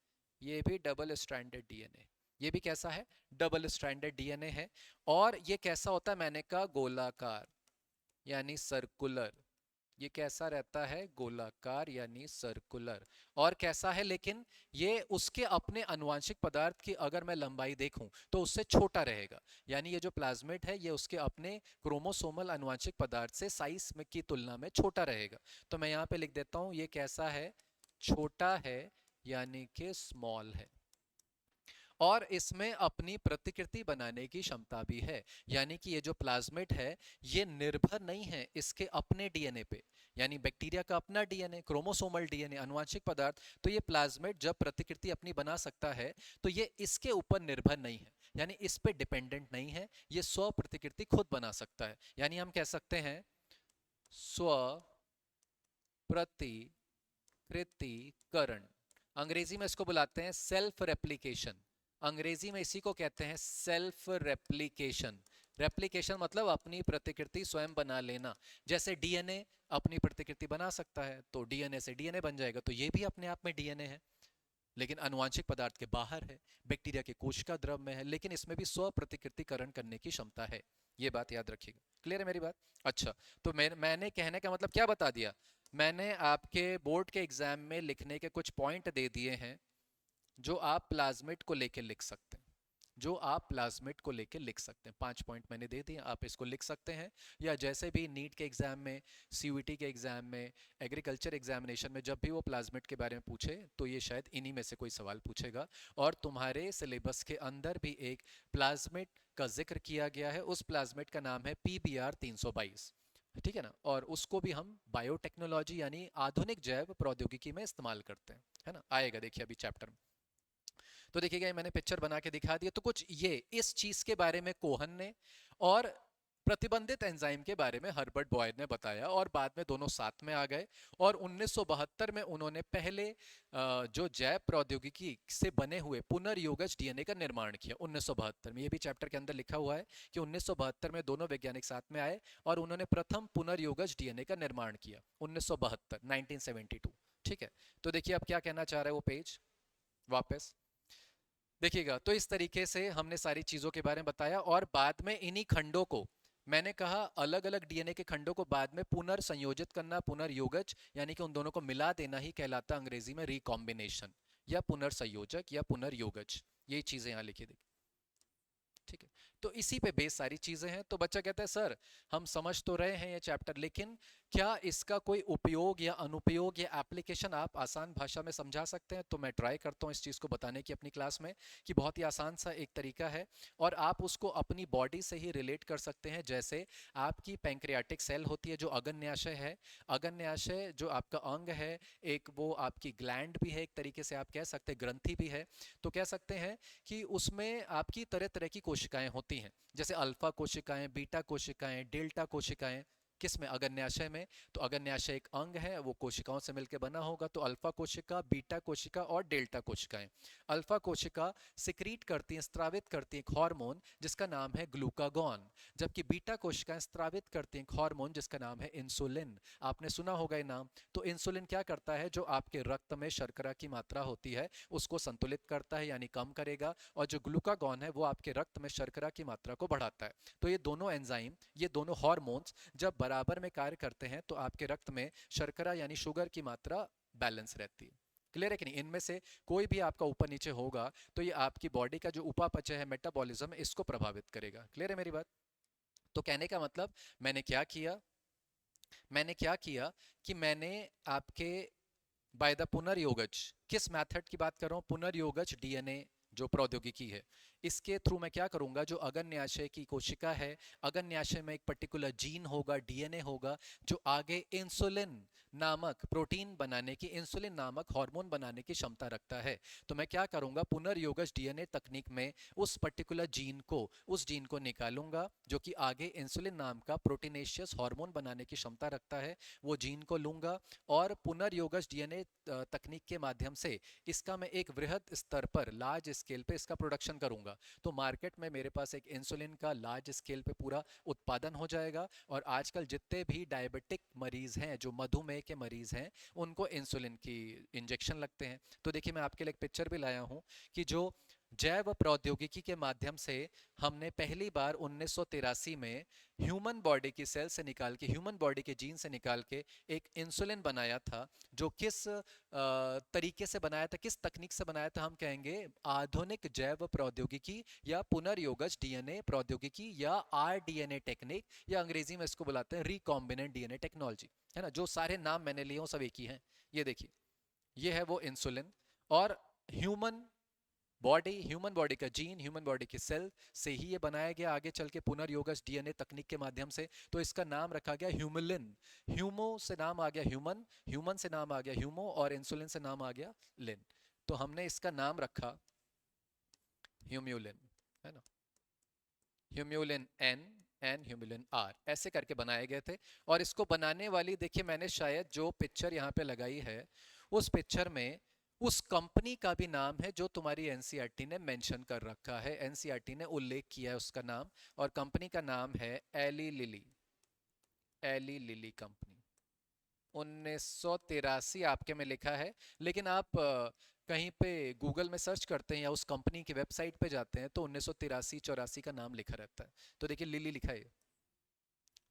ये भी डबल स्टैंडर्ड डीएनए, ये भी कैसा है, डबल स्टैंडर्ड डीएनए है। और ये कैसा होता है, मैंने कहा गोलाकार यानी सर्कुलर, ये कैसा रहता है, गोलाकार यानी सर्कुलर। और कैसा है, लेकिन ये उसके अपने आनुवांशिक पदार्थ की अगर मैं लंबाई देखूं तो उससे छोटा रहेगा। यानी ये जो प्लाज्मिड है ये उसके अपने क्रोमोसोमल आनुवांशिक पदार्थ से साइज में की तुलना में छोटा रहेगा। तो मैं यहाँ पे लिख देता हूं ये कैसा है, छोटा है, यानी कि स्मॉल है। और इसमें अपनी प्रतिकृति बनाने की क्षमता भी है। यानी कि ये जो प्लाज्मिड है ये निर्भर नहीं है इसके अपने डीएनए पे, यानी बैक्टीरिया का अपना डीएनए, क्रोमोसोमल डीएनए, आनुवांशिक पदार्थ, तो ये प्लाज्मिड जब प्रतिकृति अपनी बना सकता है तो ये इसके ऊपर निर्भर नहीं है, यानी इस पे डिपेंडेंट नहीं है, ये स्व प्रतिकृति खुद बना सकता है। यानी हम कह सकते हैं स्व प्रतिकृतिकरण, अंग्रेजी में इसको बुलाते हैं सेल्फ रेप्लिकेशन। अंग्रेजी में इसी को कहते हैं सेल्फ रेप्लिकेशन। रेप्लिकेशन मतलब अपनी प्रतिकृति स्वयं बना लेना। जैसे डीएनए अपनी प्रतिकृति बना सकता है तो डीएनए से डीएनए बन जाएगा, तो ये भी अपने आप में डीएनए है, लेकिन आनुवांशिक पदार्थ के बाहर है, बैक्टीरिया के कोशिका द्रव में है, लेकिन इसमें भी स्व प्रतिकृतिकरण करने की क्षमता है। ये बात याद रखिएगा। क्लियर है मेरी बात? अच्छा, तो मैंने कहने का मतलब क्या बता दिया, मैंने आपके बोर्ड के एग्जाम में लिखने के कुछ पॉइंट दे दिए हैं जो आप प्लाज्मिड को लेके लिख सकते हैं, जो आप प्लाज्मिड को लेके लिख सकते हैं। 5 पॉइंट मैंने दे दिए, आप इसको लिख सकते हैं, या जैसे भी नीट के एग्जाम में, सीयूईटी के एग्जाम में, एग्रीकल्चर एग्जामिनेशन में जब भी वो प्लाज्मिड के बारे में पूछे तो ये शायद इन्हीं में से कोई सवाल पूछेगा। और तुम्हारे सिलेबस के अंदर भी एक प्लाज्मिड का जिक्र किया गया है, उस प्लाज्मिड का नाम है PBR 322, ठीक है ना। और उसको भी हम बायोटेक्नोलॉजी यानी आधुनिक जैव प्रौद्योगिकी में इस्तेमाल करते हैं, है ना, आएगा देखिए अभी चैप्टर में। तो देखिएगा मैंने पिक्चर बना के दिखा दिया। तो कुछ ये इस चीज के बारे में कोहन ने और प्रतिबंधित एंजाइम के बारे में हर्बर्ट बॉयर ने बताया, और बाद में दोनों साथ में आ गए। और 1972 में उन्होंने पहले जो जैव प्रौद्योगिकी से बने हुए पुनर्योगज डीएनए का निर्माण किया 1972 में। ये भी चैप्टर के अंदर लिखा हुआ है कि 1972 में दोनों वैज्ञानिक साथ में आए और उन्होंने प्रथम पुनर्योगज डीएनए का निर्माण किया 1972, 1972। ठीक है, तो देखिए अब क्या कहना चाह रहा है वो पेज वापस देखिएगा। तो इस तरीके से हमने सारी चीजों के बारे में बताया, और बाद में इन्हीं खंडों को मैंने कहा अलग अलग डीएनए के खंडों को बाद में पुनर्संयोजित करना, पुनर्योगज, यानी कि उन दोनों को मिला देना ही कहलाता अंग्रेजी में रिकॉम्बिनेशन, या पुनर्संयोजक या पुनर्योगज। ये चीजें यहां लिखी देखिए, ठीक है। तो इसी पे बेस सारी चीजें हैं। तो बच्चा कहता है सर हम समझ तो रहे हैं ये चैप्टर, लेकिन क्या इसका कोई उपयोग या अनुपयोग या एप्लीकेशन आप आसान भाषा में समझा सकते हैं? तो मैं ट्राई करता हूँ इस चीज़ को बताने की अपनी क्लास में कि बहुत ही आसान सा एक तरीका है और आप उसको अपनी बॉडी से ही रिलेट कर सकते हैं। जैसे आपकी पैंक्रियाटिक सेल होती है जो अग्न्याशय है, अग्न्याशय जो आपका अंग है, एक वो आपकी ग्लैंड भी है, एक तरीके से आप कह सकते हैं ग्रंथि भी है। तो कह सकते हैं कि उसमें आपकी तरह तरह की कोशिकाएं होती हैं, जैसे अल्फा कोशिकाएं, बीटा कोशिकाएं, डेल्टा कोशिकाएं। किस में? अग्न्याशय में। तो अग्न्याशय एक अंग है, वो कोशिकाओं से मिलकर बना होगा। तो अल्फा कोशिका, बीटा कोशिका और डेल्टा कोशिकाएं। अल्फा कोशिका सिक्रीट करती हैं, स्त्रावित करती हैं एक हार्मोन जिसका नाम है ग्लूकागॉन, जबकि बीटा कोशिकाएं स्त्रावित करती हैं एक हार्मोन जिसका नाम है इंसुलिन। आपने सुना होगा ये नाम। तो इंसुलिन क्या करता है? जो आपके रक्त में शर्करा की मात्रा होती है उसको संतुलित करता है, यानी कम करेगा, और जो ग्लूकागॉन है वो आपके रक्त में शर्करा की मात्रा को बढ़ाता है। तो ये दोनों एंजाइम, ये दोनों हार्मोन्स जब बराबर में कार्य करते हैं तो आपके रक्त में शर्करा यानी शुगर की मात्रा बैलेंस रहती है। क्लियर है कि नहीं? इनमें से कोई भी आपका ऊपर नीचे होगा तो ये आपकी बॉडी का जो उपापचय है, मेटाबॉलिज्म, इसको प्रभावित करेगा। क्लियर है मेरी बात? तो कहने का मतलब मैंने क्या किया कि मैंने आपके बाय द पुनर्योगज, किस मेथड की बात कर रहा हूं? पुनर्योगज डीएनए जो प्रौद्योगिकी है, इसके थ्रू मैं क्या करूंगा, जो अग्न्याशय की कोशिका है, अग्न्याशय में एक पर्टिकुलर जीन होगा, डीएनए होगा, जो आगे इंसुलिन नामक प्रोटीन बनाने की, इंसुलिन नामक हार्मोन बनाने की क्षमता रखता है। तो मैं क्या करूंगा, पुनर्योगज डीएनए तकनीक में उस पर्टिकुलर जीन को, उस जीन को निकालूंगा जो कि आगे इंसुलिन नाम का प्रोटीनेशियस हार्मोन बनाने की क्षमता रखता है, वो जीन को लूंगा और पुनर्योगज डीएनए तकनीक के माध्यम से इसका मैं एक वृहद स्तर पर, लार्ज स्केल पे इसका प्रोडक्शन करूंगा। तो मार्केट में मेरे पास एक इंसुलिन का लार्ज स्केल पे पूरा उत्पादन हो जाएगा। और आजकल जितने भी डायबिटिक मरीज हैं, जो मधुमेह के मरीज हैं, उनको इंसुलिन की इंजेक्शन लगते हैं। तो देखिए मैं आपके लिए एक पिक्चर भी लाया हूं कि जो जैव प्रौद्योगिकी के माध्यम से हमने पहली बार 1983 में ह्यूमन बॉडी की सेल से निकाल के, ह्यूमन बॉडी के जीन से निकाल के एक इंसुलिन बनाया था, जो किस तरीके से बनाया था, किस तकनीक से बनाया था? हम कहेंगे आधुनिक जैव प्रौद्योगिकी या पुनर्योगज डीएनए प्रौद्योगिकी या आरडीएनए टेक्निक, या अंग्रेजी में इसको बुलाते हैं रिकॉम्बिनेंट डीएनए टेक्नोलॉजी, है ना? जो सारे नाम मैंने लिए सब एक ही हैं। ये देखिए, ये है वो इंसुलिन। और ह्यूमन बॉडी का जीन, ह्यूमन बॉडी की सेल से ही ये बनाया गया आगे चल के पुनर्योगज डीएनए तकनीक के माध्यम से। तो इसका नाम रखा गया ह्यूमुलिन। ह्यूमो से नाम आ गया ह्यूमन, ह्यूमन से नाम आ गया ह्यूमो, और इंसुलिन से नाम आ गया लिन। तो हमने इसका नाम रखा ह्यूम्यूलिन, है ना? ह्यूम्यूलिन एन एन ह्यूम्यूलिन आर, ऐसे करके बनाए गए थे। और इसको बनाने वाली, देखिए मैंने शायद जो पिक्चर यहाँ पे लगाई है, उस पिक्चर में उस कंपनी का भी नाम है जो तुम्हारी एनसीईआरटी ने मेंशन कर रखा है, एनसीईआरटी ने उल्लेख किया है उसका नाम, और कंपनी का नाम है Eli Lilly, Eli Lilly company. 1983 आपके में लिखा है, लेकिन आप कहीं पे गूगल में सर्च करते हैं या उस कंपनी की वेबसाइट पे जाते हैं तो 1983 84 का नाम लिखा रहता है। तो देखिए लिली लिखा है,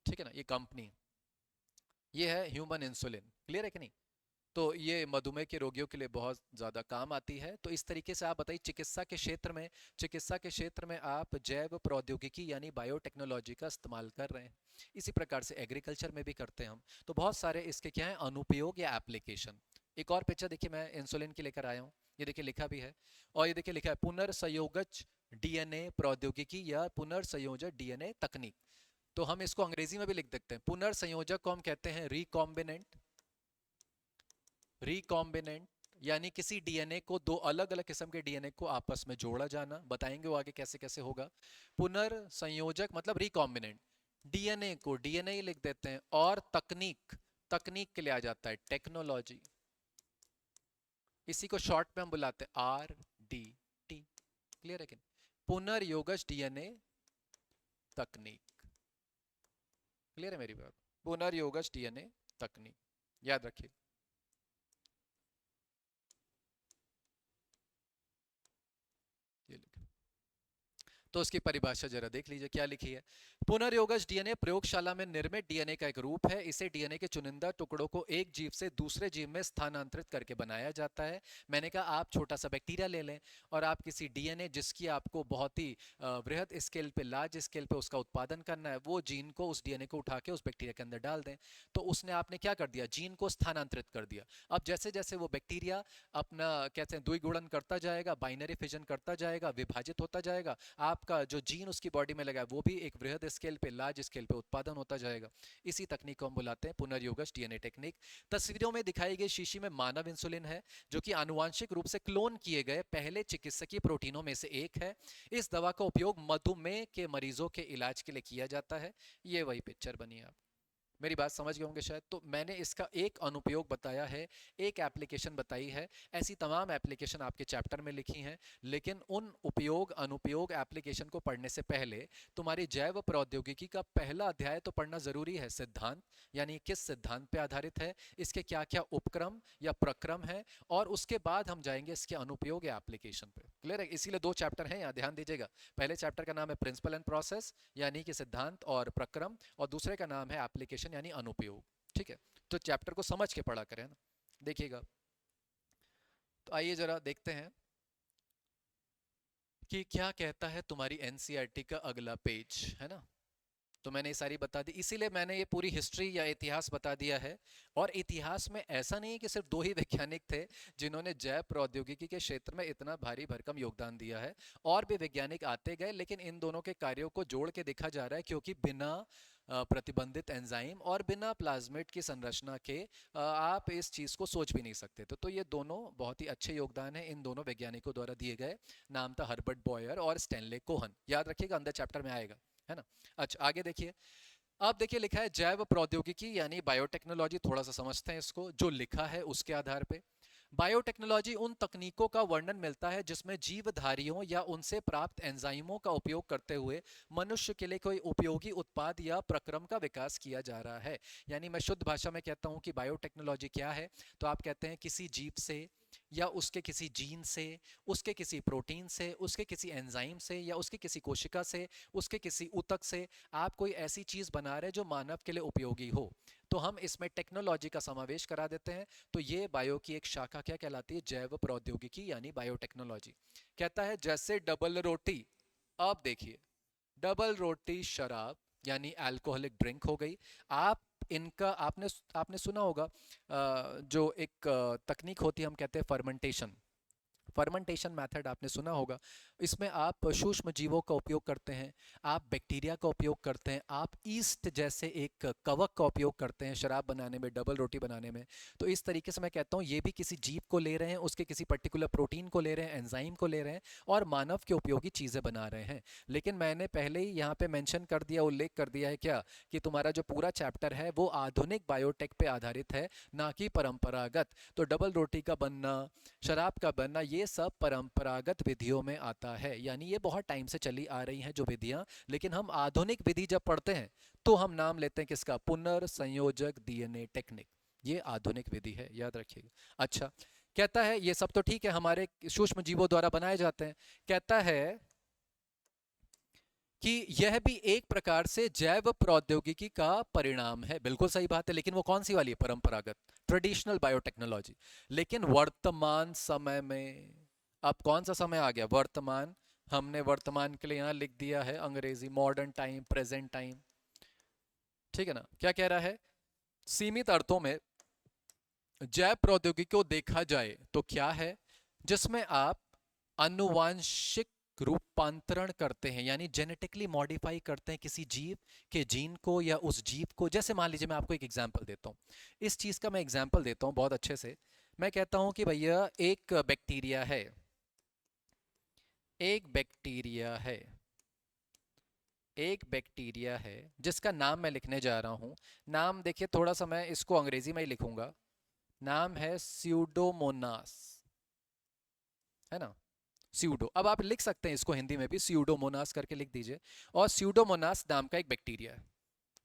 ठीक है ना? ये कंपनी, ये है ह्यूमन इंसुलिन। क्लियर है कि नहीं? तो ये मधुमेह के रोगियों के लिए बहुत ज़्यादा काम आती है। तो इस तरीके से आप बताइए, चिकित्सा के क्षेत्र में आप जैव प्रौद्योगिकी यानी बायोटेक्नोलॉजी का इस्तेमाल कर रहे हैं। इसी प्रकार से एग्रीकल्चर में भी करते हैं हम। तो बहुत सारे इसके क्या है, अनुप्रयोग या एप्लीकेशन। एक और पिक्चर देखिए मैं इंसुलिन की लेकर आया हूँ, ये देखिए लिखा भी है, और ये देखिए लिखा है पुनर्संयोजक डीएनए प्रौद्योगिकी या पुनर्संयोजक डीएनए तकनीक। तो हम इसको अंग्रेजी में भी लिख देते हैं। पुनर्संयोजक को हम कहते हैं रिकॉम्बिनेंट, रिकॉम्बिनेंट यानी किसी डीएनए को, दो अलग अलग किस्म के डीएनए को आपस में जोड़ा जाना, बताएंगे वो आगे कैसे कैसे होगा। पुनर्संयोजक मतलब रिकॉम्बिनेंट, डीएनए को डीएनए ही लिख देते हैं, और तकनीक, तकनीक के लिए आ जाता है टेक्नोलॉजी, इसी को शॉर्ट में हम बुलाते हैं RDT। क्लियर है कि नहीं? पुनर्योगज डीएनए तकनीक। क्लियर है मेरी बात? पुनर्योगज डीएनए तकनीक, याद रखिए। ये लिखो। तो उसकी परिभाषा जरा देख लीजिए क्या लिखी है। पुनर्योगज डीएनए प्रयोगशाला में निर्मित डीएनए का एक रूप है। इसे डीएनए के चुनिंदा टुकड़ों को एक जीव से दूसरे जीव में स्थानांतरित करके बनाया जाता है। मैंने कहा आप छोटा सा बैक्टीरिया ले लें और आप किसी डीएनए जिसकी आपको बहुत ही बृहद स्केल पे, लार्ज स्केल पे उसका उत्पादन करना है, वो जीन को, उस डीएनए को उठा के उस बैक्टीरिया के अंदर डाल दें। तो उसने आपने क्या कर दिया, जीन को स्थानांतरित कर दिया। अब जैसे जैसे वो बैक्टीरिया अपना कहते हैं द्विगुणन करता जाएगा, बाइनरी फिजन करता जाएगा, विभाजित होता जाएगा, आपका जो जीन उसकी बॉडी में लगा है वो भी एक बृहद स्केल पे, लार्ज स्केल पे उत्पादन होता जाएगा। इसी तकनीक को हम बुलाते हैं पुनर्योगज डीएनए टेक्निक। तस्वीरों में दिखाई गई शीशी में मानव इंसुलिन है, जो कि आनुवांशिक रूप से क्लोन किए गए पहले चिकित्सकीय प्रोटीनों में से एक है। इस दवा का उपयोग मधुमेह के मरीजों के इलाज के लिए किया जाता है। ये वही पिक्चर बनी है, आप मेरी बात समझ गए होंगे शायद। तो मैंने इसका एक अनुप्रयोग बताया है, एक एप्लीकेशन बताई है। ऐसी तमाम एप्लीकेशन आपके चैप्टर में लिखी हैं, लेकिन उन उपयोग अनुप्रयोग एप्लीकेशन को पढ़ने से पहले तुम्हारी जैव प्रौद्योगिकी का पहला अध्याय तो पढ़ना जरूरी है। सिद्धांत, यानी किस सिद्धांत पे आधारित है, इसके क्या क्या उपक्रम या प्रक्रम है, और उसके बाद हम जाएंगे इसके अनुप्रयोग या एप्लीकेशन पे। क्लियर है? इसीलिए दो चैप्टर हैं यहाँ, ध्यान दीजिएगा। पहले चैप्टर का नाम है प्रिंसिपल एंड प्रोसेस, यानी कि सिद्धांत और प्रक्रम, और दूसरे का नाम है एप्लीकेशन यानी अनुप्रयोग। ठीक है, तो चैप्टर को समझ के पढ़ा करें ना, देखिएगा। तो आइए जरा देखते हैं कि क्या कहता है तुम्हारी एनसीईआरटी का अगला पेज, है ना। तो मैंने ये सारी बता दी, इसीलिए मैंने ये पूरी हिस्ट्री या इतिहास बता दिया है। और इतिहास में ऐसा नहीं है कि सिर्फ दो ही वैज्ञानिक थे जिन्होंने जैव प्रौद्योगिकी के क्षेत्र में इतना भारी भरकम योगदान दिया है। और भी वैज्ञानिक आते गए, लेकिन इन दोनों के कार्यों को जोड़ के देखा जा रहा है, क्योंकि बिना प्रतिबंधित एंजाइम और बिना प्लाज्मिड की संरचना के आप इस चीज़ को सोच भी नहीं सकते। तो ये दोनों बहुत ही अच्छे योगदान है इन दोनों वैज्ञानिकों द्वारा दिए गए। नाम था हर्बर्ट बॉयर और स्टैनले कोहन, याद रखिएगा, अंदर चैप्टर में आएगा, है ना। अच्छा, आगे देखिए। अब देखिए लिखा है जैव प्रौद्योगिकी यानी बायोटेक्नोलॉजी। थोड़ा सा समझते हैं इसको, जो लिखा है उसके आधार पे। बायोटेक्नोलॉजी उन तकनीकों का वर्णन मिलता है जिसमें जीवधारियों या उनसे प्राप्त एंजाइमों का उपयोग करते हुए मनुष्य के लिए कोई उपयोगी उत्पाद या प्रक्रम का विकास किया जा रहा है। यानी मैं शुद्ध भाषा में कहता हूं कि बायोटेक्नोलॉजी क्या है, तो आप कहते हैं किसी जीव से या उसके किसी जीन से, उसके किसी प्रोटीन से, उसके किसी एंजाइम से, या उसके किसी कोशिका से, उसके किसी ऊतक से आप कोई ऐसी चीज बना रहे जो मानव के लिए उपयोगी हो, तो हम इसमें टेक्नोलॉजी का समावेश करा देते हैं। तो ये बायो की एक शाखा क्या कहलाती है, जैव प्रौद्योगिकी यानी बायोटेक्नोलॉजी। कहता है जैसे डबल रोटी, अब देखिए, डबल रोटी शराब यानी अल्कोहलिक ड्रिंक हो गई। आप इनका आपने आपने सुना होगा जो एक तकनीक होती है, हम कहते हैं फर्मेंटेशन। फर्मेंटेशन मेथड आपने सुना होगा। इसमें आप सूक्ष्म जीवों का उपयोग करते हैं, आप बैक्टीरिया का उपयोग करते हैं, आप ईस्ट जैसे एक कवक का उपयोग करते हैं शराब बनाने में, डबल रोटी बनाने में। तो इस तरीके से मैं कहता हूँ ये भी किसी जीव को ले रहे हैं, उसके किसी पर्टिकुलर प्रोटीन को ले रहे हैं, एंजाइम को ले रहे हैं, और मानव के उपयोगी चीज़ें बना रहे हैं। लेकिन मैंने पहले ही यहाँ पे मेंशन कर दिया, उल्लेख कर दिया है क्या, कि तुम्हारा जो पूरा चैप्टर है वो आधुनिक बायोटेक पे आधारित है, ना कि परंपरागत। तो डबल रोटी का बनना, शराब का बनना, ये सब परंपरागत विधियों में आता है। यानी ये बहुत टाइम से चली आ रही हैं जो विधियां, लेकिन हम आधुनिक विधि जब पढ़ते हैं तो हम नाम लेते हैं किसका, पुनर्संयोजक डीएनए टेक्निक। ये आधुनिक विधि है, याद रखिएगा। अच्छा, कहता है ये सब तो ठीक है, हमारे सूक्ष्म जीवों द्वारा बनाए जाते हैं। कहता है कि यह भी एक प्रकार से जैव प्रौद्योगिकी का परिणाम है। बिल्कुल सही बात है, लेकिन वो कौन सी वाली है, परंपरागत, ट्रेडिशनल बायोटेक्नोलॉजी। लेकिन वर्तमान समय में, अब कौन सा समय आ गया, वर्तमान। हमने वर्तमान के लिए यहां लिख दिया है अंग्रेजी, मॉडर्न टाइम, प्रेजेंट टाइम। ठीक है ना। क्या कह रहा है, सीमित अर्थों में जैव प्रौद्योगिकी को देखा जाए तो क्या है, जिसमें आप आनुवांशिक रूपांतरण करते हैं, यानी जेनेटिकली मॉडिफाई करते हैं किसी जीव के जीन को या उस जीव को। जैसे मान लीजिए, मैं आपको एक एग्जांपल देता हूं, इस चीज का मैं एग्जांपल देता हूं बहुत अच्छे से। मैं कहता हूं कि भैया एक बैक्टीरिया है, एक बैक्टीरिया है, एक बैक्टीरिया है जिसका नाम मैं लिखने जा रहा हूं। नाम देखिए, थोड़ा सा मैं इसको अंग्रेजी में ही लिखूंगा। नाम है स्यूडोमोनास, है ना, स्यूडो। अब आप लिख सकते हैं इसको हिंदी में भी, स्यूडोमोनास करके लिख दीजिए। और स्यूडोमोनास नाम का एक बैक्टीरिया है,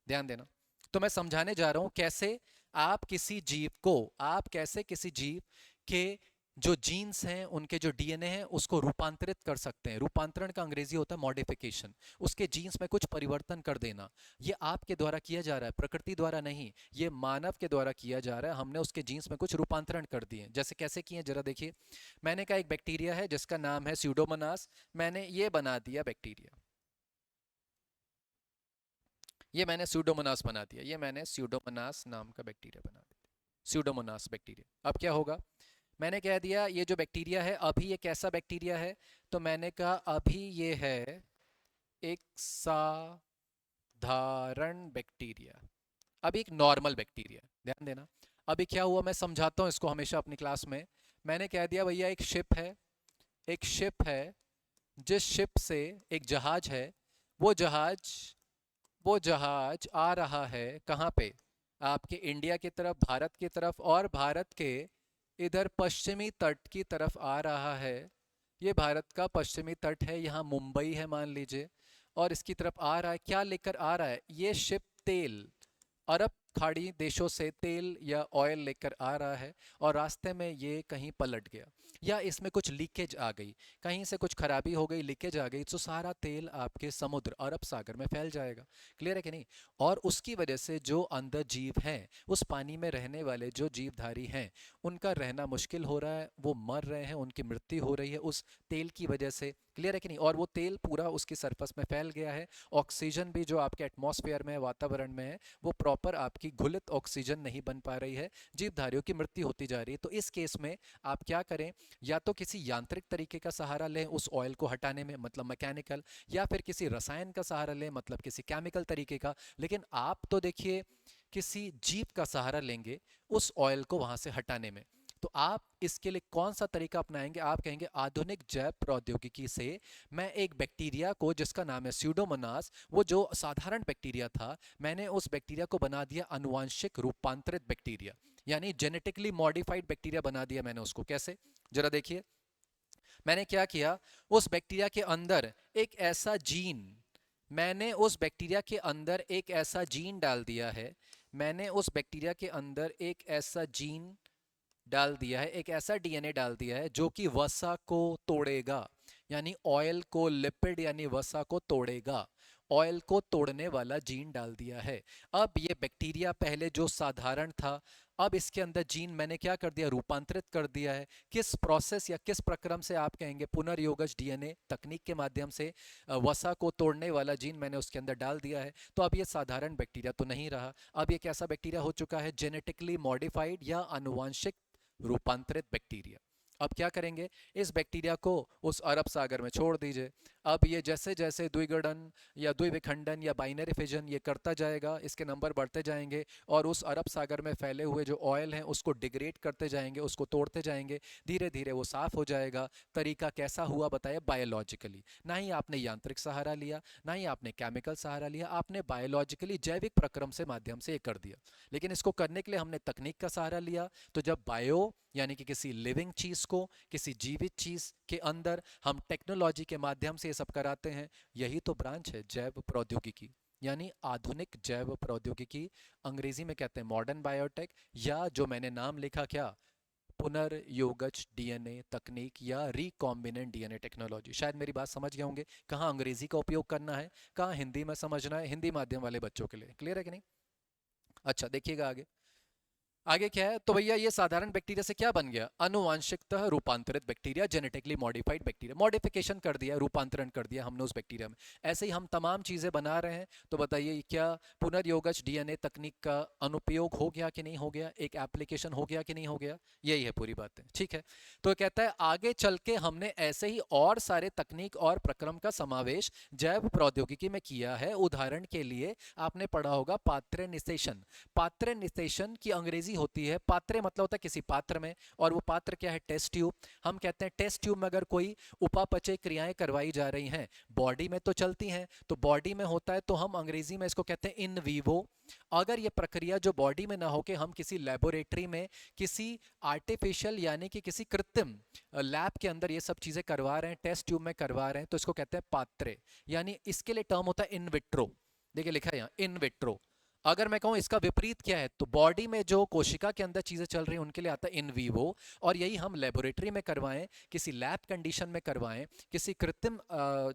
ध्यान देना। तो मैं समझाने जा रहा हूं कैसे आप किसी जीव को, आप कैसे किसी जीव के जो जीन्स हैं उनके जो डीएनए हैं उसको रूपांतरित कर सकते हैं। रूपांतरण का अंग्रेजी होता है मॉडिफिकेशन, उसके जीन्स में कुछ परिवर्तन कर देना। ये आपके द्वारा किया जा रहा है, प्रकृति द्वारा नहीं, ये मानव के द्वारा किया जा रहा है। हमने उसके जीन्स में कुछ रूपांतरण कर दिए। जैसे कैसे किए जरा देखिए। मैंने कहा एक बैक्टीरिया है जिसका नाम है स्यूडोमोनास, मैंने ये बना दिया बैक्टीरिया, ये मैंने स्यूडोमोनास बना दिया, ये मैंने स्यूडोमोनास नाम का बैक्टीरिया बना दिया, स्यूडोमोनास बैक्टीरिया। अब क्या होगा, मैंने कह दिया ये जो बैक्टीरिया है अभी ये कैसा बैक्टीरिया है, तो मैंने कहा अभी ये है एक साधारण बैक्टीरिया, अभी एक नॉर्मल बैक्टीरिया। ध्यान देना, अभी क्या हुआ मैं समझाता हूं इसको हमेशा अपनी क्लास में। मैंने कह दिया भैया एक शिप है, एक शिप है, जिस शिप से एक जहाज है, वो जहाज वो जहाज आ रहा है कहाँ पे, आपके इंडिया की तरफ, भारत की तरफ, और भारत के इधर पश्चिमी तट की तरफ आ रहा है। ये भारत का पश्चिमी तट है, यहाँ मुंबई है मान लीजिए, और इसकी तरफ आ रहा है, क्या लेकर आ रहा है ये शिप, तेल, अरब खाड़ी देशों से तेल या ऑयल लेकर आ रहा है, और रास्ते में ये कहीं पलट गया या इसमें कुछ लीकेज आ गई, कहीं से कुछ खराबी हो गई, लीकेज आ गई, तो सारा तेल आपके समुद्र अरब सागर में फैल जाएगा। क्लियर है कि नहीं। और उसकी वजह से जो अंदर जीव हैं, उस पानी में रहने वाले जो जीवधारी हैं, उनका रहना मुश्किल हो रहा है, वो मर रहे हैं, उनकी मृत्यु हो रही है उस तेल की वजह से। क्लियर है कि नहीं। और वो तेल पूरा उसकी सरफेस में फैल गया है, ऑक्सीजन भी जो आपके एटमॉस्फेयर में है, वातावरण में है, वो प्रॉपर आपकी घुलित ऑक्सीजन नहीं बन पा रही है, जीवधारियों की मृत्यु होती जा रही है। तो इस केस में आप क्या करें, या तो किसी यांत्रिक तरीके का सहारा लें उस ऑयल को हटाने में, मतलब मैकेनिकल, या फिर किसी रसायन का सहारा लें, मतलब किसी केमिकल तरीके का। लेकिन आप तो देखिए किसी जीव का सहारा लेंगे उस ऑयल को वहां से हटाने में। तो आप इसके लिए कौन सा तरीका अपनाएंगे, आप कहेंगे आधुनिक जैव प्रौद्योगिकी से मैं एक बैक्टीरिया को जिसका नाम है स्यूडोमोनास, वो जो साधारण बैक्टीरिया था, मैंने उस बैक्टीरिया को बना दिया अनुवांशिक रूपांतरित बैक्टीरिया, यानी जेनेटिकली मॉडिफाइड बैक्टीरिया बना दिया मैंने उसको। कैसे, जरा देखिए। मैंने क्या किया, उस बैक्टीरिया के अंदर एक ऐसा जीन, मैंने उस बैक्टीरिया के अंदर एक ऐसा जीन डाल दिया है, मैंने उस बैक्टीरिया के अंदर एक ऐसा जीन डाल दिया है, एक ऐसा डीएनए डाल दिया है जो कि वसा को तोड़ेगा, यानी ऑयल को, लिपिड यानी वसा को तोड़ेगा, ऑयल को तोड़ने वाला जीन डाल दिया है। अब ये बैक्टीरिया पहले जो साधारण था, अब इसके अंदर जीन मैंने क्या कर दिया, रूपांतरित कर दिया है। किस प्रोसेस या किस प्रक्रम से, आप कहेंगे पुनर्योगज डीएनए तकनीक के माध्यम से वसा को तोड़ने वाला जीन मैंने उसके अंदर डाल दिया है। तो अब ये साधारण बैक्टीरिया तो नहीं रहा, अब ये कैसा बैक्टीरिया हो चुका है, जेनेटिकली मॉडिफाइड या अनुवांशिक रूपांतरित बैक्टीरिया। अब क्या करेंगे, इस बैक्टीरिया को उस अरब सागर में छोड़ दीजिए। अब ये जैसे जैसे द्विगुणन या द्विविखंडन या बाइनरी फिजन ये करता जाएगा, इसके नंबर बढ़ते जाएंगे, और उस अरब सागर में फैले हुए जो ऑयल हैं उसको डिग्रेड करते जाएंगे, उसको तोड़ते जाएंगे, धीरे धीरे वो साफ हो जाएगा। तरीका कैसा हुआ बताया, बायोलॉजिकली। ना ही आपने यांत्रिक सहारा लिया, ना ही आपने केमिकल सहारा लिया, आपने बायोलॉजिकली जैविक प्रक्रम से माध्यम से ये कर दिया। लेकिन इसको करने के लिए हमने तकनीक का सहारा लिया। तो जब बायो यानी कि किसी लिविंग चीज को, किसी जीवित चीज के अंदर हम टेक्नोलॉजी के माध्यम से ये सब कराते हैं, यही तो ब्रांच है जैव प्रौद्योगिकी, यानी आधुनिक जैव प्रौद्योगिकी। अंग्रेजी में कहते हैं मॉडर्न बायोटेक, या जो मैंने नाम लिखा क्या, पुनर्योगज डीएनए तकनीक या रिकॉम्बिनेंट डीएनए टेक्नोलॉजी। शायद मेरी बात समझ गए होंगे, कहाँ अंग्रेजी का उपयोग करना है, कहाँ हिंदी में समझना है, हिंदी माध्यम वाले बच्चों के लिए। क्लियर है कि नहीं। अच्छा देखिएगा आगे, आगे क्या है, तो भैया ये साधारण बैक्टीरिया से क्या बन गया, अनुवांशिकतः रूपांतरित bacteria, genetically modified bacteria. Modification कर दिया, रूपांतरण कर दिया हमने उस बैक्टीरिया में। ऐसे ही हम तमाम चीजें बना रहे हैं। तो बताइए क्या पुनर्योगज डीएनए तकनीक का अनुपयोग हो गया कि नहीं हो गया, एक एप्लीकेशन हो गया कि नहीं हो गया, यही है पूरी बात है। ठीक है, तो कहता है आगे चल के हमने ऐसे ही और सारे तकनीक और प्रक्रम का समावेश जैव प्रौद्योगिकी में किया है। उदाहरण के लिए आपने पढ़ा होगा पात्र निषेचन। पात्र निषेचन की अंग्रेजी होती है, पात्र मतलब होता है किसी पात्र में, और वो पात्र क्या है, टेस्ट ट्यूब। हम कहते हैं टेस्ट ट्यूब में अगर कोई उपापचय क्रियाएं करवाई जा रही हैं, बॉडी में तो चलती हैं, तो बॉडी में होता है, तो हम अंग्रेजी में इसको कहते हैं इन वीवो। अगर ये प्रक्रिया जो बॉडी में ना होके हम किसी लेबोरेटरी में, किसी आर्टिफिशियल यानी कि किसी कृत्रिम लैब के अंदर ये सब चीजें करवा रहे हैं, टेस्ट ट्यूब में करवा रहे हैं, तो इसको कहते हैं पात्रे। यानी इसके लिए टर्म होता है इन विट्रो। देखिए लिखा है यहाँ इन विट्रो। अगर मैं कहूँ इसका विपरीत क्या है, तो बॉडी में जो कोशिका के अंदर चीजें चल रही हैं उनके लिए आता है इन वीवो, और यही हम लेबोरेटरी में करवाएं, किसी लैब कंडीशन में करवाएं, किसी कृत्रिम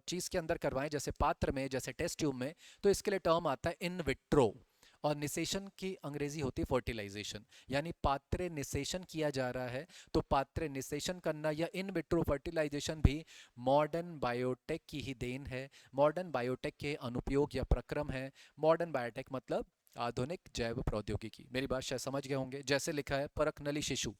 चीज के अंदर करवाएं, जैसे पात्र में, जैसे टेस्ट ट्यूब में, तो इसके लिए टर्म आता है इन विट्रो। और निषेचन की अंग्रेजी होती है फर्टिलाइजेशन, यानी पात्र निषेचन किया जा रहा है, तो पात्र निषेचन करना या इन विट्रो फर्टिलाइजेशन भी मॉडर्न बायोटेक की ही देन है, मॉडर्न बायोटेक के अनुप्रयोग या प्रक्रम है। मॉडर्न बायोटेक मतलब आधुनिक जैव प्रौद्योगिकी। मेरी बात शायद समझ गए होंगे। जैसे लिखा है परख नली शिशु,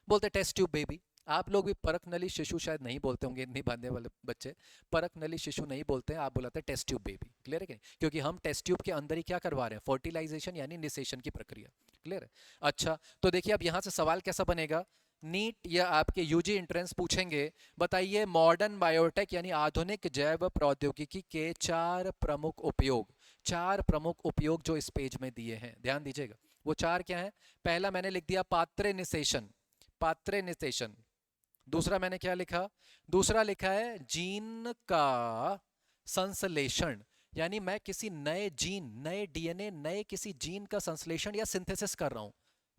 बोलते टेस्ट ट्यूब बेबी। आप लोग भी परख नली शिशु शायद नहीं बोलते होंगे, इतनी बांधने वाले बच्चे परख नली शिशु नहीं बोलते हैं, आप बुलाते हैं टेस्ट ट्यूब बेबी। क्लियर है कि नहीं? क्योंकि हम टेस्ट ट्यूब के अंदर ही क्या करवा रहे हैं, फर्टिलाइजेशन यानी निषेचन की प्रक्रिया। क्लियर है? अच्छा, तो देखिए अब यहां से सवाल कैसा बनेगा, नीट या आपके यूजी एंट्रेंस पूछेंगे, बताइए मॉडर्न बायोटेक यानी आधुनिक जैव प्रौद्योगिकी के चार प्रमुख उपयोग। चार प्रमुख उपयोग जो इस पेज में दिए हैं, ध्यान दीजिएगा। वो चार क्या है? पहला मैंने लिख दिया पात्र निषेचन, पात्र निषेचन। दूसरा मैंने क्या लिखा? दूसरा लिखा है जीन का संश्लेषण, यानी मैं किसी नए जीन, नए डीएनए, नए किसी जीन का संश्लेषण या सिंथेसिस कर रहा हूं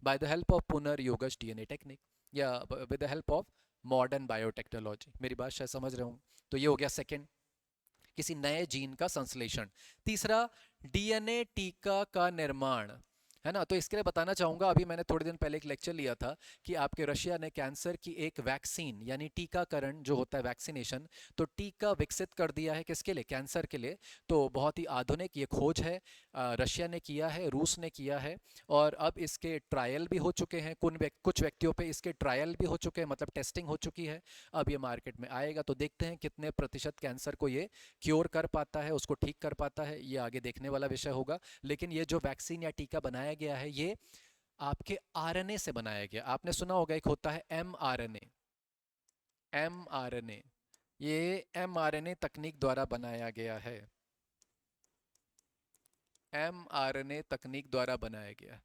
बाय द हेल्प ऑफ पुनर्योगश डीएनए टेक्निक या with the help of modern biotechnology. मेरी बात शायद समझ रहे हूँ। तो ये हो गया सेकंड, किसी नए जीन का संश्लेषण। तीसरा, डीएनए टीका का निर्माण, है ना? तो इसके लिए बताना चाहूंगा, अभी मैंने थोड़े दिन पहले एक लेक्चर लिया था कि आपके रशिया ने कैंसर की एक वैक्सीन यानी टीकाकरण जो होता है वैक्सीनेशन, तो टीका विकसित कर दिया है किसके लिए? कैंसर के लिए। तो बहुत ही आधुनिक ये खोज है, रशिया ने किया है, रूस ने किया है, और अब इसके ट्रायल भी हो चुके हैं, कुछ व्यक्तियों पे इसके ट्रायल भी हो चुके हैं, मतलब टेस्टिंग हो चुकी है। अब ये मार्केट में आएगा तो देखते हैं कितने प्रतिशत कैंसर को ये क्योर कर पाता है, उसको ठीक कर पाता है, ये आगे देखने वाला विषय होगा। लेकिन ये जो वैक्सीन या टीका बनाया गया है ये आपके आरएनए से बनाया गया। आपने सुना होगा एक होता है एमआरएनए, एमआरएनए, ये एमआरएनए तकनीक द्वारा बनाया गया है, एमआरएनए तकनीक द्वारा बनाया गया।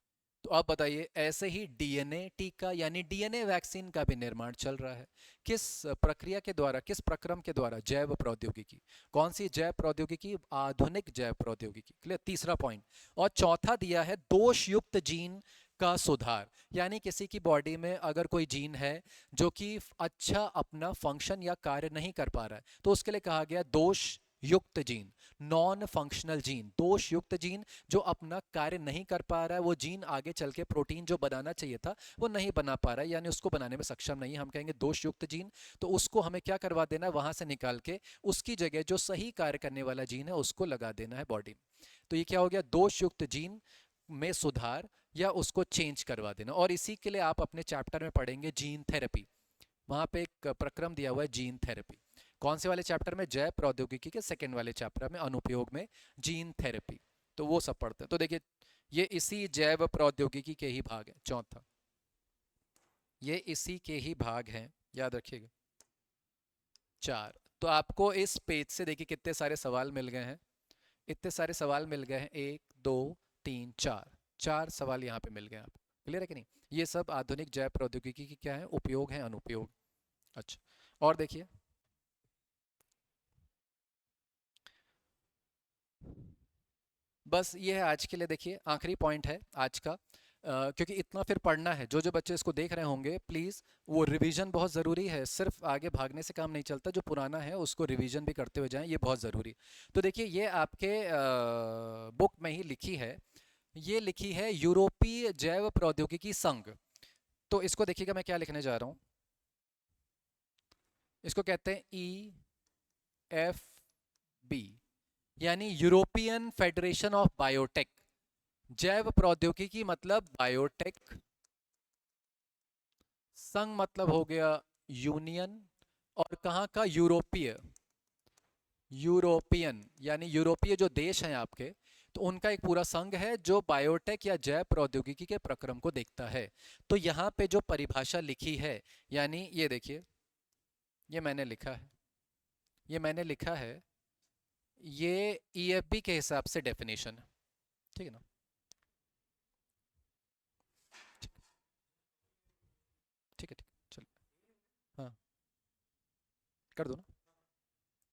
तो अब बताइए, ऐसे ही डीएनए टीका यानी डीएनए वैक्सीन का भी निर्माण चल रहा है। किस प्रक्रिया के द्वारा, किस प्रक्रम के द्वारा? जैव प्रौद्योगिकी। कौन सी जैव प्रौद्योगिकी? आधुनिक जैव प्रौद्योगिकी। क्लियर? तीसरा पॉइंट। और चौथा दिया है दोषयुक्त जीन का सुधार, यानी किसी की बॉडी में अगर कोई जीन है जो कि अच्छा अपना फंक्शन या कार्य नहीं कर पा रहा है, तो उसके लिए कहा गया दोष युक्त जीन, नॉन फंक्शनल जीन, दोष युक्त जीन जो अपना कार्य नहीं कर पा रहा है, वो जीन आगे चल के प्रोटीन जो बनाना चाहिए था वो नहीं बना पा रहा है, यानी उसको बनाने में सक्षम नहीं, हम कहेंगे दोष युक्त जीन। तो उसको हमें क्या करवा देना है, वहां से निकाल के उसकी जगह जो सही कार्य करने वाला जीन है उसको लगा देना है बॉडी में। तो ये क्या हो गया? दोष युक्त जीन में सुधार या उसको चेंज करवा देना। और इसी के लिए आप अपने चैप्टर में पढ़ेंगे जीन थेरेपी, वहां पे एक प्रक्रम दिया हुआ है जीन थेरेपी। कौन से वाले चैप्टर में? जैव प्रौद्योगिकी के सेकंड वाले चैप्टर में, अनुप्रयोग में, जीन थेरेपी। तो वो सब पढ़ते हैं। तो देखिए ये इसी जैव प्रौद्योगिकी के ही भाग है। चौथा, ये इसी के ही भाग हैं, याद रखिएगा। चार। तो आपको इस पेज से देखिए कितने सारे सवाल मिल गए हैं, इतने सारे सवाल मिल गए हैं, 1 2 3 4, चार सवाल यहाँ पे मिल गए आपको। क्लियर है कि नहीं? ये सब आधुनिक जैव प्रौद्योगिकी की क्या है? उपयोग है, अनुपयोग। अच्छा, और देखिए बस ये है आज के लिए। देखिए आखिरी पॉइंट है आज का, क्योंकि इतना फिर पढ़ना है। जो जो बच्चे इसको देख रहे होंगे प्लीज़, वो रिवीजन बहुत ज़रूरी है, सिर्फ आगे भागने से काम नहीं चलता, जो पुराना है उसको रिवीजन भी करते हुए जाएं, ये बहुत ज़रूरी। तो देखिए ये आपके बुक में ही लिखी है, ये लिखी है यूरोपीय जैव प्रौद्योगिकी संघ। तो इसको देखिएगा मैं क्या लिखने जा रहा हूँ, इसको कहते हैं EFB, यानी यूरोपियन फेडरेशन ऑफ बायोटेक। जैव प्रौद्योगिकी मतलब बायोटेक, संघ मतलब हो गया यूनियन, और कहाँ का? यूरोपीय, यूरोपियन यानी यूरोपीय जो देश हैं आपके, तो उनका एक पूरा संघ है जो बायोटेक या जैव प्रौद्योगिकी के प्रक्रम को देखता है। तो यहाँ पे जो परिभाषा लिखी है, यानी ये देखिए, ये मैंने लिखा है, ये मैंने लिखा है, ये EFB के हिसाब से डेफिनेशन है। ठीक है ना? ठीक है, ठीक, चलो। हाँ, कर दो ना।